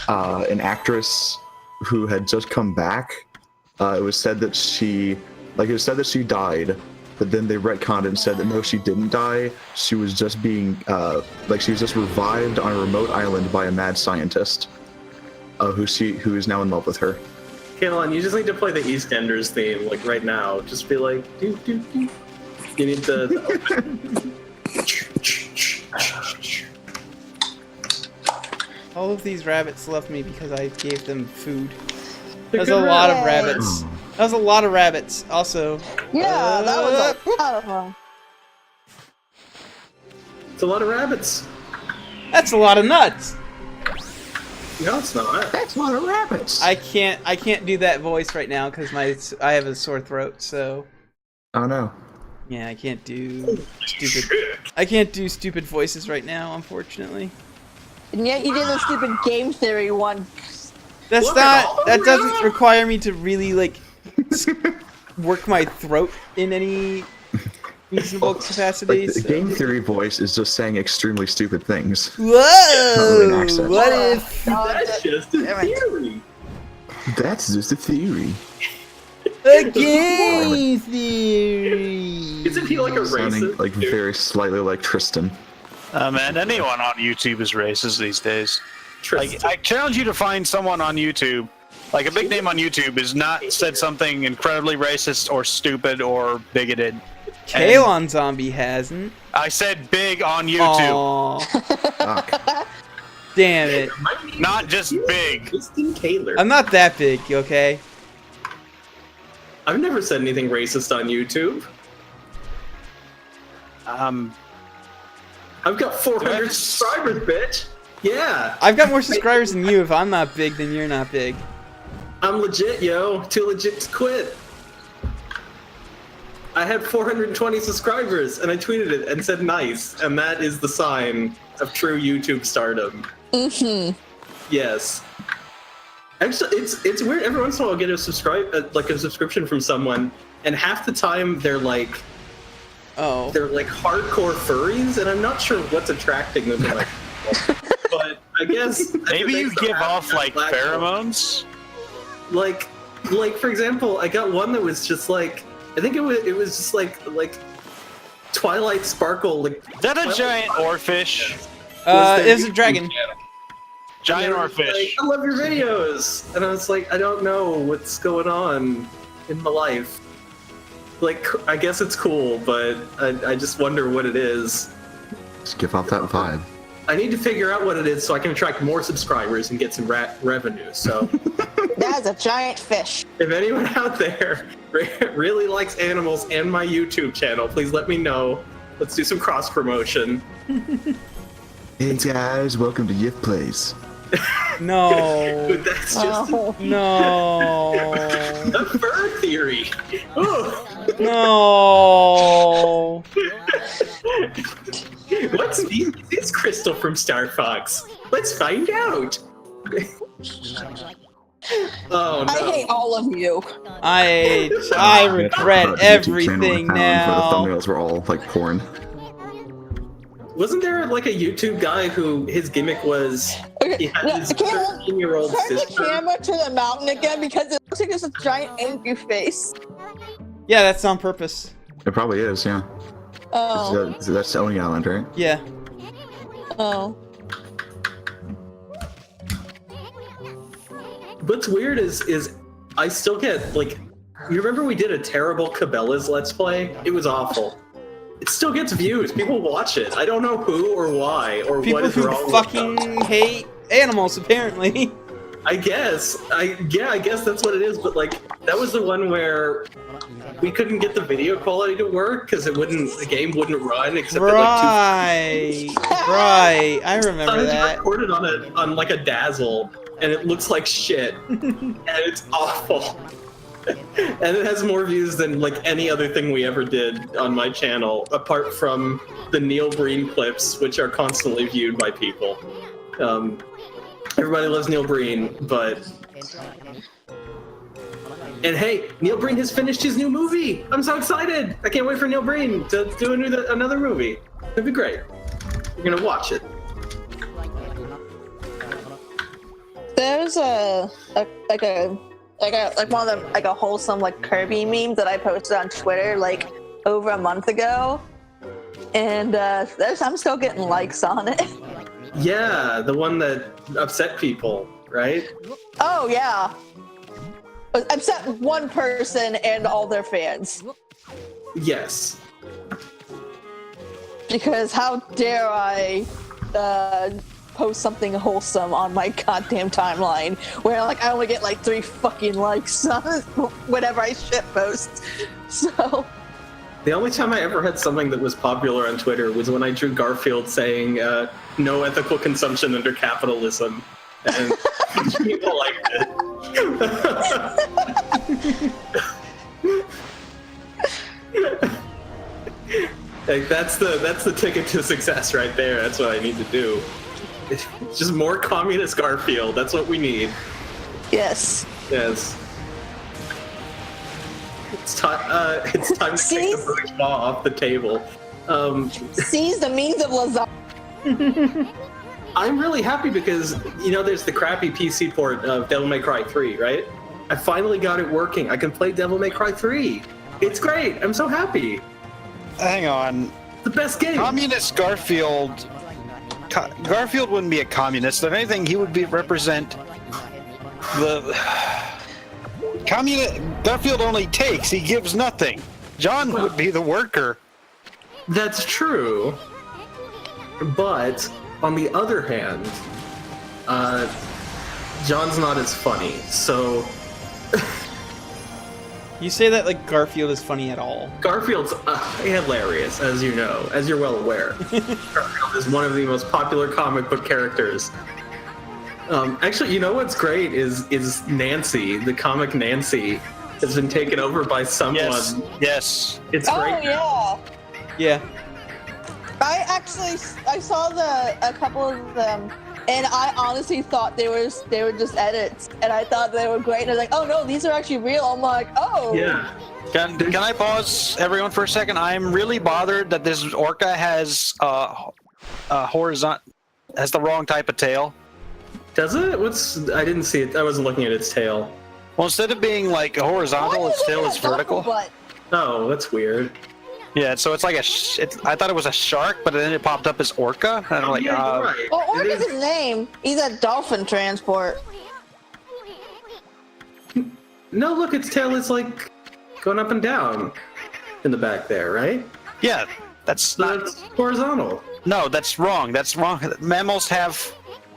an actress who had just come back, it was said that she died, but then they retconned it and said that no, she didn't die. She was just being she was just revived on a remote island by a mad scientist, who is now in love with her. Kaylon, you just need to play the EastEnders theme like right now. Just be like, doo, doo, doo. You need the. All of these rabbits left me because I gave them food. That was a lot of rabbits. That was a lot of rabbits. Also, Yeah, that was a lot of fun. It's a lot of rabbits. that's a lot of nuts. No, it's not. That's a lot of rabbits. I can't do that voice right now because I have a sore throat. So Oh no. yeah, I can't do stupid voices right now, unfortunately. And yet you did the stupid game theory one. That's Look at all not. the That doesn't rabbits. require me to really like work my throat in any reasonable capacity. Like, the so- game theory voice is just saying extremely stupid things. Whoa! an accent. What if That's just a Damn it. theory. That's just a theory. a game theory? Isn't he like a Sounding racist? like dude? very slightly like Tristan. Man, anyone on YouTube is racist these days. Like, Tristan. I challenge you to find someone on YouTube, like a big name on YouTube, has not said something incredibly racist or stupid or bigoted. Kalon Zombie hasn't. I said big on YouTube, Aw, Fuck. damn it! not just big. Tristan Taylor. I'm not that big, okay? I've never said anything racist on YouTube. I've got 400 That's- subscribers, bitch. Yeah, I've got more subscribers than you. If I'm not big, then you're not big. I'm legit, yo. Too legit to quit. I had 420 subscribers, and I tweeted it and said nice, and that is the sign of true YouTube stardom. Yes. Actually, it's weird. Every once in a while, I'll get a subscription from someone, and half the time they're like Oh, hardcore furries, and I'm not sure what's attracting them to my people. But I guess Maybe you makes them give happy off that like black pheromones. like for example, I got one that was just like I think it was just like Twilight Sparkle. Like Is that a giant oarfish? it's a dragon. Giant And they were oarfish. like, I love your videos, and I was like, I don't know what's going on in my life. Like, I guess it's cool, but I just wonder what it is. Just give off that vibe. I need to figure out what it is so I can attract more subscribers and get some revenue. So, That is a giant fish. if anyone out there really likes animals and my YouTube channel, please let me know. Let's do some cross promotion. Hey guys, welcome to Yif Plays. No. Dude, that's just Oh. No. a fur theory. Ooh. No. What's this crystal from Star Fox? Let's find out. Oh I no. hate all of you. I YouTube regret channel in everything town Where now. the thumbnails were all like porn. Wasn't there like a YouTube guy who his gimmick was he had No, his I can't- 13-year-old Turn the sister? camera to the mountain again because it looks like there's a giant angry face. Yeah, that's on purpose. It probably is, yeah. Oh. That's Oni Island, right? Yeah. Oh. What's weird is I still get like, you remember we did a terrible Cabela's Let's Play? It was awful. It still gets views. People watch it. I don't know who or why or what People is who wrong with fucking them. hate animals, apparently. I guess that's what it is. But like, that was the one where we couldn't get the video quality to work because the game wouldn't run except at like Right. I remember Sometimes you that. record it on like a Dazzle, and it looks like shit, and it's awful. And it has more views than like any other thing we ever did on my channel, apart from the Neil Breen clips, which are constantly viewed by people. Everybody loves Neil Breen, but. And hey, Neil Breen has finished his new movie. I'm so excited! I can't wait for Neil Breen to do another movie. It'd be great. We're gonna watch it. There's like one of them, like a wholesome like Kirby meme that I posted on Twitter like over a month ago, and I'm still getting likes on it. Yeah, the one that upset people, right? Oh yeah, except one person and all their fans, Yes. because how dare I post something wholesome on my goddamn timeline where like I only get like 3 fucking likes on whenever I shit post. So The only time I ever had something that was popular on Twitter was when I drew Garfield saying, no ethical consumption under capitalism. And people liked it. Like, that's the ticket to success right there. That's what I need to do. It's just more communist Garfield. That's what we need. yes. Yes. It's time to take the bourgeois off the table. Seize the means of lasagna. I'm really happy because, there's the crappy PC port of Devil May Cry 3, right? I finally got it working. I can play Devil May Cry 3. It's great. I'm so happy. Hang on. The best game. Communist Garfield. Garfield wouldn't be a communist. If anything, he would represent the communist. Garfield only takes. He gives nothing. John would be the worker. That's true. But on the other hand, John's not as funny. So You say that like Garfield is funny at all. Garfield's hilarious, as you know, as you're well aware. Garfield is one of the most popular comic book characters. Actually, you know what's great is Nancy, the comic Nancy, has been taken over by someone. Yes. It's Oh great. yeah. Yeah. I saw a couple of them, and I honestly thought they were just edits, and I thought they were great. And I was like, oh no, these are actually real. I'm like, oh. Yeah. Can I pause everyone for a second? I'm really bothered that this orca has horizontal, has the wrong type of tail. Does it? I didn't see it. I wasn't looking at its tail. Well, instead of being like horizontal, its tail is vertical. But Oh, that's weird. Yeah, so it's like I thought it was a shark, but then it popped up as orca, and I'm like, Yeah, you're right. well, It Orca's is- his name. He's a dolphin transport. No, look, its tail is like going up and down in the back there, right? yeah, that's So not. it's horizontal. No, that's wrong. That's wrong. Mammals have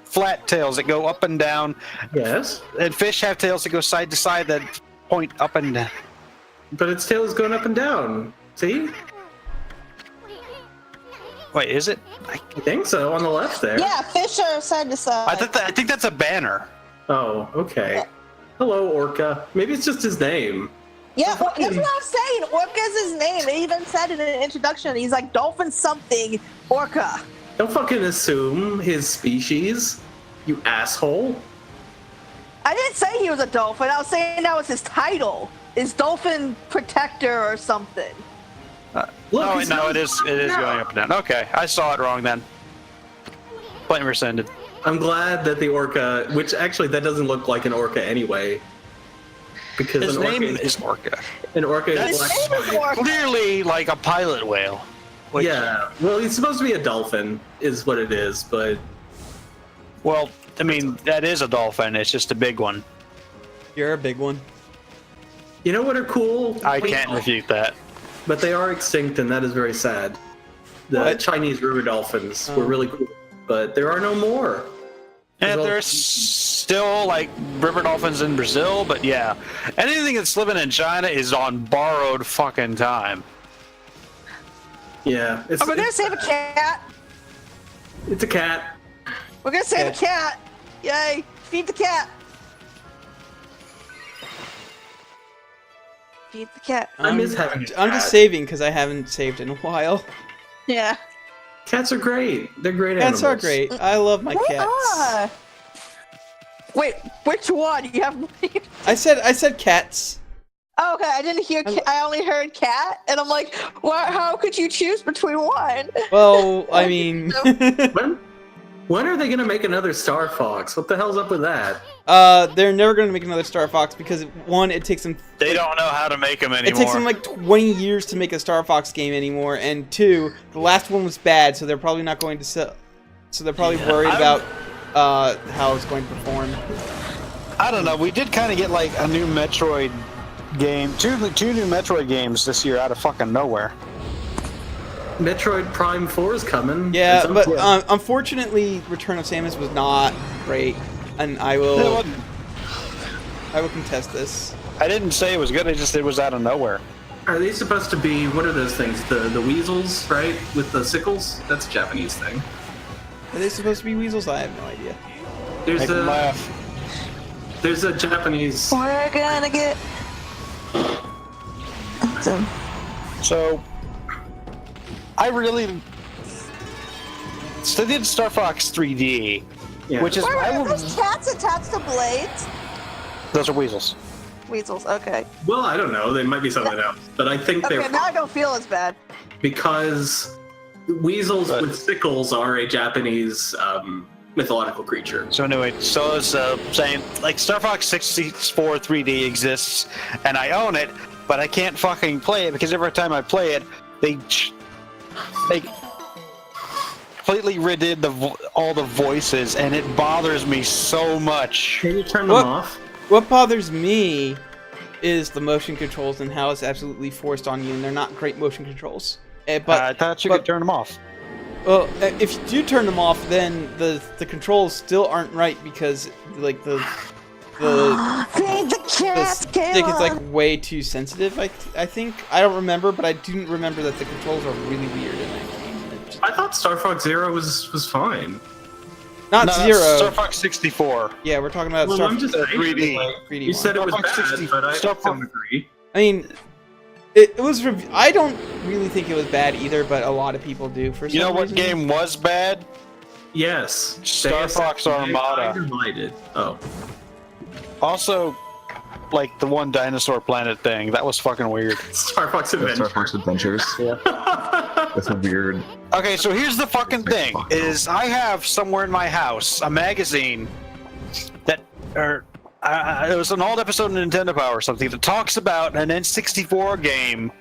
flat tails that go up and down, Yes, and fish have tails that go side to side that point up and down. but its tail is going up and down. See? Wait, is it? I think so. On the left there. Yeah, fish are side to side. I think that's a banner. Oh, okay. Hello, Orca. Maybe it's just his name. Yeah, well, that's what I'm saying. Orca's his name. They even said it in an introduction. He's like dolphin something orca. Don't fucking assume his species, you asshole. I didn't say he was a dolphin. I was saying that was his title. Is dolphin protector or something. No, it is going up and down. Okay, I saw it wrong then. Point rescinded. I'm glad that the orca, which actually that doesn't look like an orca anyway. Because His an orca name is Orca. An orca is His name is Orca. Clearly like a pilot whale. Which, yeah, well, he's supposed to be a dolphin, is what it is, but well, I mean, that is a dolphin. It's just a big one. You're a big one. you know what are cool? I can't refute that. But they are extinct, and that is very sad. The What? Chinese river dolphins were Oh. really cool, but there are no more. And Well- there's still like river dolphins in Brazil, but yeah, anything that's living in China is on borrowed fucking time. Yeah, it's, Oh, we're gonna save a cat. it's a cat. We're gonna save Yeah. a cat. Yay! Feed the cat. Feed the cat. I miss having a I'm cat. just saving because I haven't saved in a while. Yeah. Cats are great. They're great Cats animals. are great. I love my They cats. are. Wait, which one? You have. I said cats. Oh, okay, I didn't hear. I only heard cat, and I'm like, what? How could you choose between one? Well, I mean, When are they gonna make another Star Fox? What the hell's up with that? they're never going to make another Star Fox because one, it takes them. They don't know how to make them anymore. It takes them like 20 years to make a Star Fox game anymore, and two, the last one was bad, so they're probably not going to sell. So they're probably worried about how it's going to perform. I don't know. We did kind of get like a new Metroid game, two new Metroid games this year out of fucking nowhere. Metroid Prime 4 is coming. Yeah, At some but point. unfortunately, Return of Samus was not great, and I will contest this. I didn't say it was good. It was out of nowhere. Are they supposed to be, what are those things? The weasels, right? With the sickles? That's a Japanese thing. Are they supposed to be weasels? I have no idea. There's Make them laugh. there's a Japanese. We're gonna get. So, I really. So they did Star Fox 3D, Yeah. which is Wait, are those cats attached to blades? those are weasels. Weasels. Okay. Well, I don't know. They might be something else, but I think Okay, they're now I don't feel as bad. because weasels with sickles are a Japanese mythological creature. So anyway, so it's saying like Star Fox 64 3D exists, and I own it, but I can't fucking play it because every time I play it, they completely redid all the voices, and it bothers me so much. Can you turn What? them off? What bothers me is the motion controls and how it's absolutely forced on you, and they're not great motion controls. But I thought you but- could turn them off. well, if you do turn them off, then the controls still aren't right because like the Feed the cat, stick is like Kayla. way too sensitive. I think I don't remember, but I do remember that the controls are really weird in that game. It just- I thought Star Fox Zero was fine. Not No, zero. Star Fox 64. Yeah, we're talking about Well, Star I'm just saying, 3D. like, 3D you said it Star was Fox bad, 60 but I Star don't Fox- agree. I mean, it was. I don't really think it was bad either, but a lot of people do. For some You know what reason. game was bad? Yes. Star Fox Armada. Divided. Oh. Also, like the one dinosaur planet thing. That was fucking weird. Star Fox Star Adventure. Fox Adventures. That's a weird. Okay, so here's the fucking thing: is I have somewhere in my house a magazine that, or it was an old episode of Nintendo Power or something that talks about an N64 game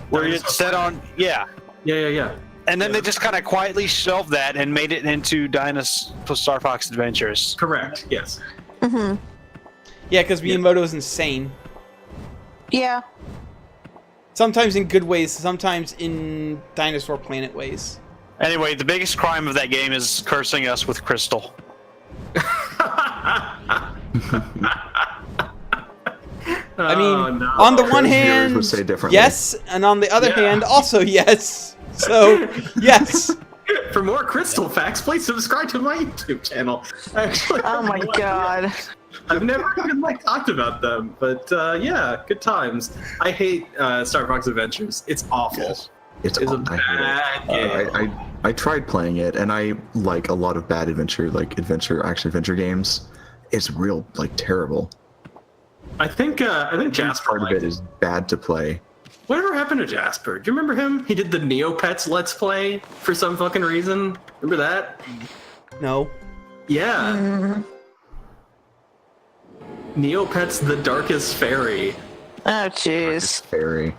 where Dinosaur it's set on, yeah, Yeah. and then they just kind of quietly shelved that and made it into Star Fox Adventures. Correct. Yes. Yeah, because Miyamoto is insane. Yeah. Sometimes in good ways, sometimes in dinosaur planet ways. Anyway, the biggest crime of that game is cursing us with crystal. I mean, Oh, no. on the one Viewers hand, would say differently. yes, and on the other Yeah. hand, also yes. So, yes. For more Crystal facts, please subscribe to my YouTube channel. Actually, Oh my god. I've never even talked about them, but yeah, good times. I hate Star Fox Adventures. It's awful. Yes. It's a I hate bad game. I tried playing it, and I like a lot of bad action adventure games. It's real terrible. I think Jasper Part of liked it is bad to play. Whatever happened to Jasper? Do you remember him? He did the Neopets Let's Play for some fucking reason. Remember that? No. Yeah. Neopets the Darkest Fairy. Oh jeez. Fairy.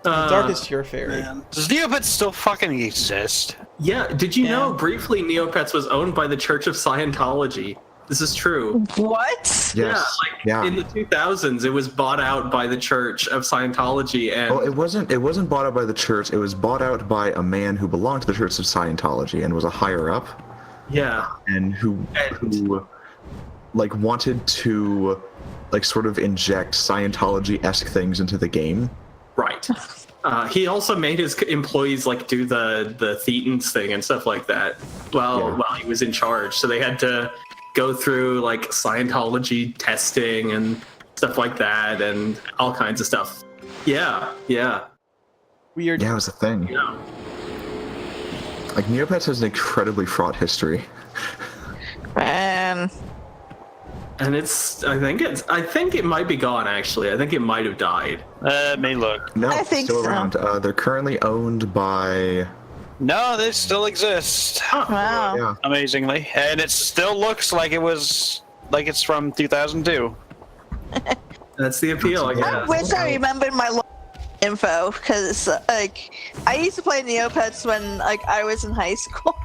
Darkest Your Fairy. Does Neopets still fucking exist? Yeah, did you Yeah. know briefly Neopets was owned by the Church of Scientology? This is true. What? Yes. Yeah, in the 2000s, it was bought out by the Church of Scientology, and Well, it wasn't bought out by the church. It was bought out by a man who belonged to the Church of Scientology and was a higher up, yeah, and who wanted to sort of inject Scientology-esque things into the game. right. He also made his employees do the Thetans thing and stuff like that while he was in charge. So they had to go through Scientology testing and stuff like that, and all kinds of stuff. Yeah. Weird. Yeah, it was a thing. Yeah. Neopets has an incredibly fraught history. Man. And I think it might be gone, actually. I think it might have died. May look. No, I think still so. around. They're currently owned by. No, they still exist. Wow. Yeah. Amazingly. And it still looks like it's from 2002. That's the appeal, I I guess. wish I remembered my info, because I used to play Neopets when I was in high school.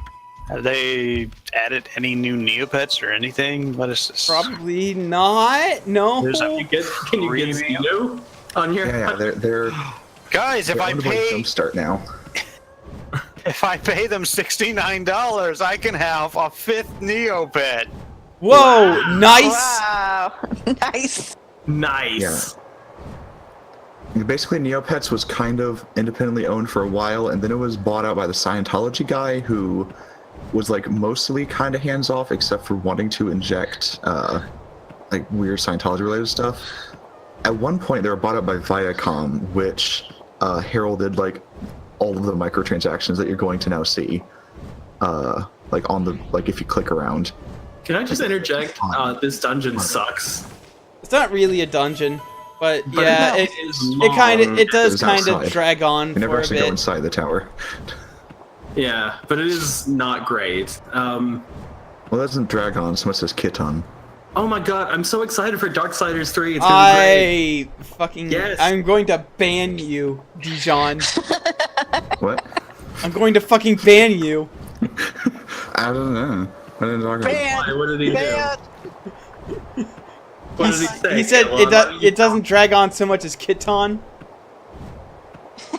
Have they added any new Neopets or anything? What is this? Probably not. No. There's a- Can you get Zeno on your? Yeah, they're Guys, if I owned by pay Jumpstart now. them $69, I can have a 5th Neopet. Whoa! Nice. Wow. Nice. Nice. Basically, Neopets was kind of independently owned for a while, and then it was bought out by the Scientology guy, who was mostly kind of hands off, except for wanting to inject weird Scientology related stuff. At one point, they were bought out by Viacom, which heralded all of the microtransactions that you're going to now see, on the if you click around. Can I just interject? This dungeon sucks. It's not really a dungeon, but But yeah, it it is long. does It's kind of outside. drag on You never for a actually go bit. inside the tower. Yeah, but it is not great. Well, that doesn't drag on so much as Kiton. Oh my god, I'm so excited for Darksiders 3. It's gonna be great. I fucking Yes. I'm going to ban you, Dijon. What? I'm going to fucking ban you. I don't know. I didn't talk about Why? What did he do? Man. What did he say? He said Caleb? it doesn't drag on so much as Kiton.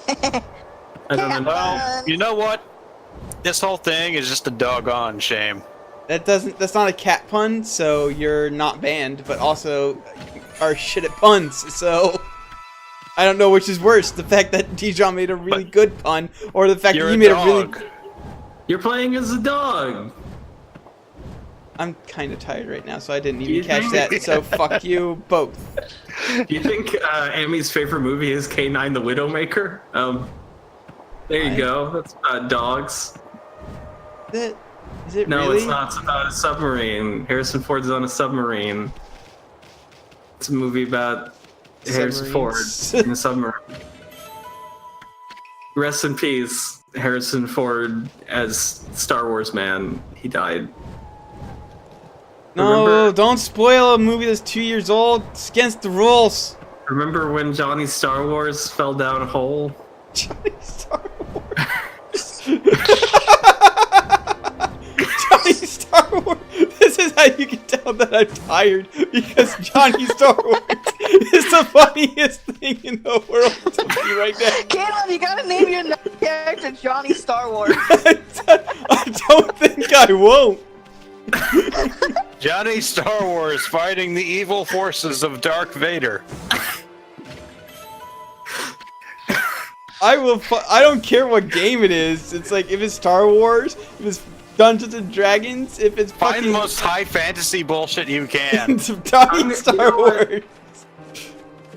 I don't know. Well, you know what? This whole thing is just a doggone shame. That's not a cat pun, so you're not banned, but also are shit at puns, so I don't know which is worse, the fact that Dijon made a really good pun, or the fact that You're you a made dog. a really You're playing as a dog. I'm kind of tired right now, so I didn't Do even you catch think- that, so fuck you both. Do you think Amy's favorite movie is K9 the Widowmaker? There you What? go. That's about dogs. Is it No, really? it's not. It's about a submarine. Harrison Ford's on a submarine. It's a movie about Harrison Ford Submarines. in a submarine. Rest in peace, Harrison Ford as Star Wars man. He died. No, Remember- don't spoil a movie that's 2 years old. It's against the rules. Remember when Johnny Star Wars fell down a hole? Johnny Star Wars. Johnny Star Wars. This is how you can tell that I'm tired, because Johnny Star Wars is the funniest thing in the world to me right now. Caleb, you gotta name your next character Johnny Star Wars. I don't think I won't. Johnny Star Wars fighting the evil forces of Darth Vader. I will. I don't care what game it is. It's like if it's Star Wars, if it's Dungeons and Dragons, if it's Find fucking the most high fantasy bullshit you can. talking You Star know what? Wars.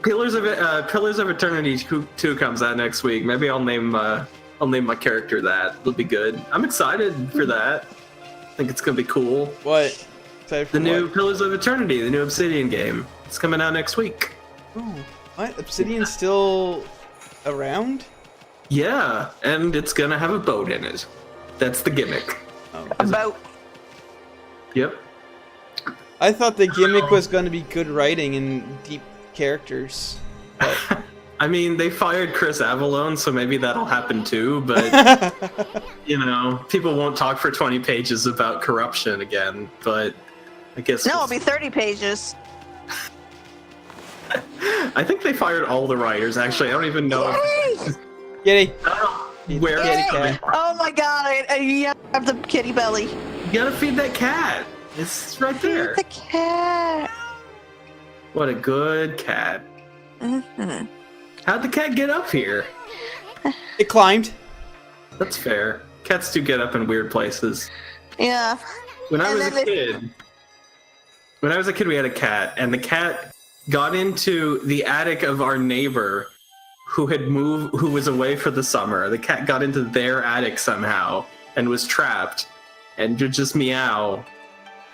Pillars of Eternity 2 comes out next week. Maybe I'll name my character that. It'll be good. I'm excited for that. I think it's gonna be cool. What? Excited for The new what? Pillars of Eternity, the new Obsidian game. It's coming out next week. Ooh, what? Obsidian's still around? Yeah, and it's gonna have a boat in it. That's the gimmick. Oh. About Yep. I thought the gimmick was going to be good writing and deep characters. But I mean, they fired Chris Avallone, so maybe that'll happen too, but, you know, people won't talk for 20 pages about corruption again, but I guess... no, it'll be 30 pages. I think they fired all the writers, actually. I don't even know if... Giddy. Where Kitty it's coming cat. from. Oh my god, you have the kitty belly. You gotta feed that cat. It's right there. The cat. What a good cat. Mm-hmm. How'd the cat get up here? It climbed. That's fair. Cats do get up in weird places. Yeah. When I And was a then kid, we had a cat, and the cat got into the attic of our neighbor who was away for the summer. The cat got into their attic somehow and was trapped and would just meow.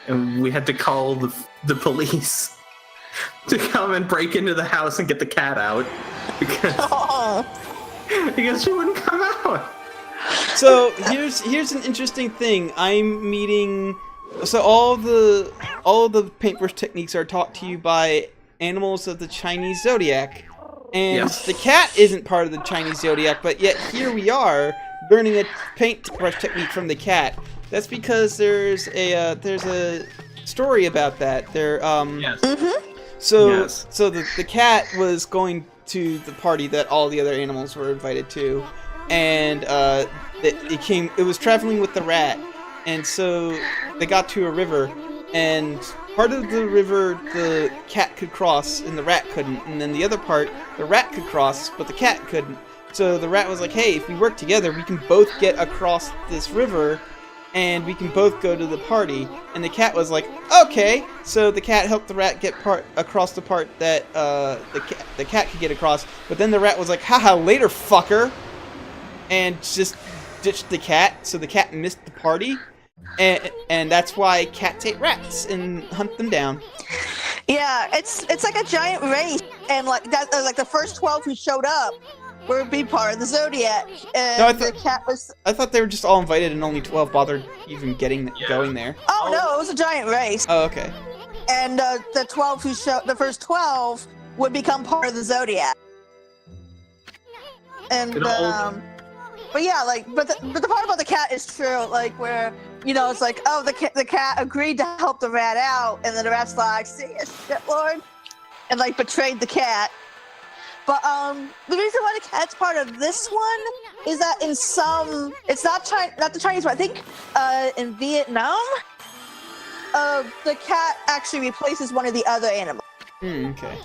And we had to call the police to come and break into the house and get the cat out because she wouldn't come out. So here's an interesting thing. I'm meeting. So all the paintbrush techniques are taught to you by animals of the Chinese zodiac, and Yes. the cat isn't part of the Chinese zodiac, but yet here we are learning a paintbrush technique from the cat. That's because there's a story about that. Yes. So Yes. so the cat was going to the party that all the other animals were invited to, and it was traveling with the rat, and so they got to a river, and part of the river the cat could cross and the rat couldn't, and then the other part the rat could cross but the cat couldn't. So the rat was like, hey, if we work together we can both get across this river and we can both go to the party. And the cat was like, okay. So the cat helped the rat get across the part that the cat could get across. But then the rat was like, haha, later, fucker, and just ditched the cat. So the cat missed the party, and that's why cats ate rats and hunt them down. Yeah, it's like a giant race, and like that, like the first 12 who showed up would be part of the Zodiac. And No, I the cat was. I thought they were just all invited and only 12 bothered even going there. Oh no, it was a giant race, Oh, okay. and the first 12 would become part of the Zodiac. And Good old- but yeah, like, but the part about the cat is true, like where it's like, oh, the cat agreed to help the rat out, and then the rat's like, see ya, shitlord, and like betrayed the cat. But the reason why the cat's part of this one is that it's not the Chinese, but I think in Vietnam, the cat actually replaces one of the other animals. Okay.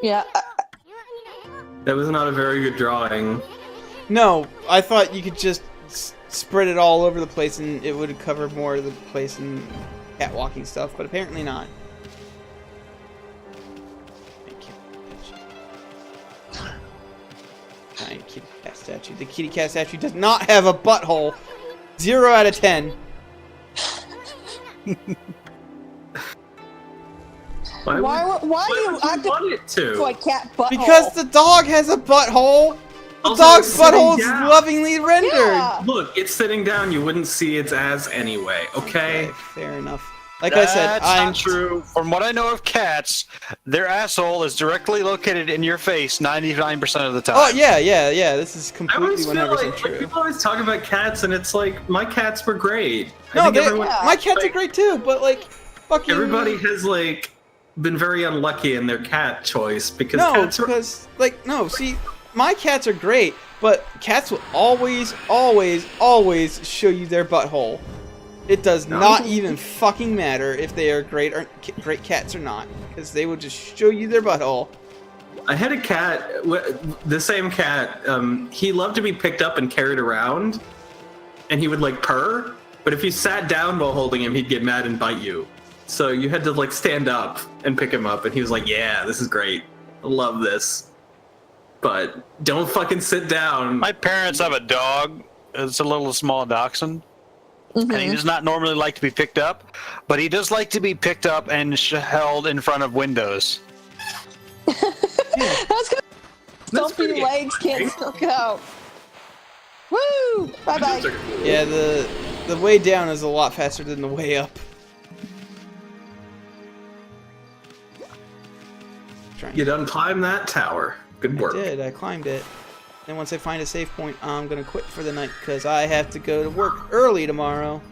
Yeah. That was not a very good drawing. No, I thought you could just spread it all over the place and it would cover more of the place in catwalking stuff, but apparently not. Giant kitty cat statue. The kitty cat statue does not have a butthole. 0 out of 10. Why Why do you would act you want it to? like cat butthole? Because the dog has a butthole. The Also, dog's it's sitting butthole is down. lovingly rendered. Yeah. Look, it's sitting down. You wouldn't see its ass anyway. Okay. Okay, fair enough. Like I said, That's not true. From what I know of cats, their asshole is directly located in your face 99% of the time. Oh yeah. This is I completely always feel 100% like true. people always talk about cats, and it's like my cats were great. No, I think everyone, my cats are like, great too, but like, fucking Everybody has like been very unlucky in their cat choice because no, cats are. because like no. See, my cats are great, but cats will always show you their butthole. It does No. not even fucking matter if they are great cats or not, because they will just show you their butthole. I had a cat, the same cat. He loved to be picked up and carried around, and he would like purr. But if you sat down while holding him, he'd get mad and bite you. So you had to like stand up and pick him up, and he was like, "Yeah, this is great. I love this." But don't fucking sit down. My parents have a dog. It's a little small dachshund. And he does not normally like to be picked up, but he does like to be picked up and held in front of windows. That's good. Stumpy legs can't stick out. Woo! Bye bye. Yeah, the way down is a lot faster than the way up. You done climbed that tower. Good work. I did. I climbed it. And once I find a save point, I'm gonna quit for the night because I have to go to work early tomorrow.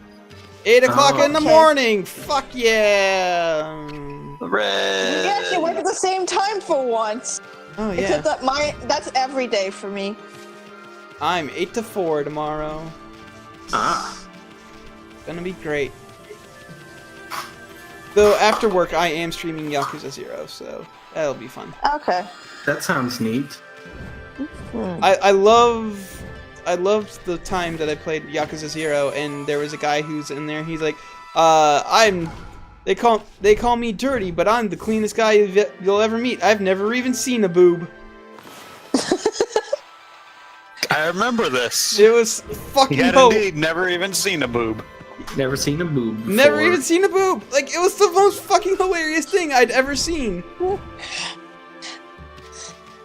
8 o'clock in the Okay. morning. Fuck yeah! We actually work at the same time for once. Oh yeah. Except that that's every day for me. I'm 8 to 4 tomorrow. Ah. Gonna be great. Though after work, I am streaming Yakuza 0, so that'll be fun. Okay. That sounds neat. I loved the time that I played Yakuza 0, and there was a guy who's in there. He's like, they call me dirty, but I'm the cleanest guy you'll ever meet. I've never even seen a boob. I remember this. It was fucking He had dope. indeed never even seen a boob. Never seen a boob before. Never even seen a boob. Like, it was the most fucking hilarious thing I'd ever seen.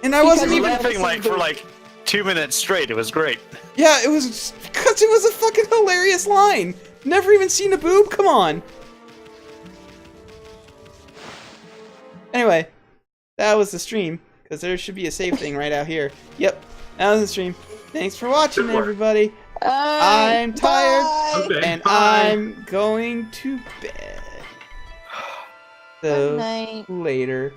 And I wasn't We even. were laughing like for like 2 minutes straight. It was great. Yeah, it was because it was a fucking hilarious line. Never even seen a boob? Come on. Anyway, that was the stream, because there should be a save thing right out here. Yep, that was the stream. Thanks for watching, Good work. everybody. I'm tired, Bye. Okay, and bye. I'm going to bed. Good So, night. later.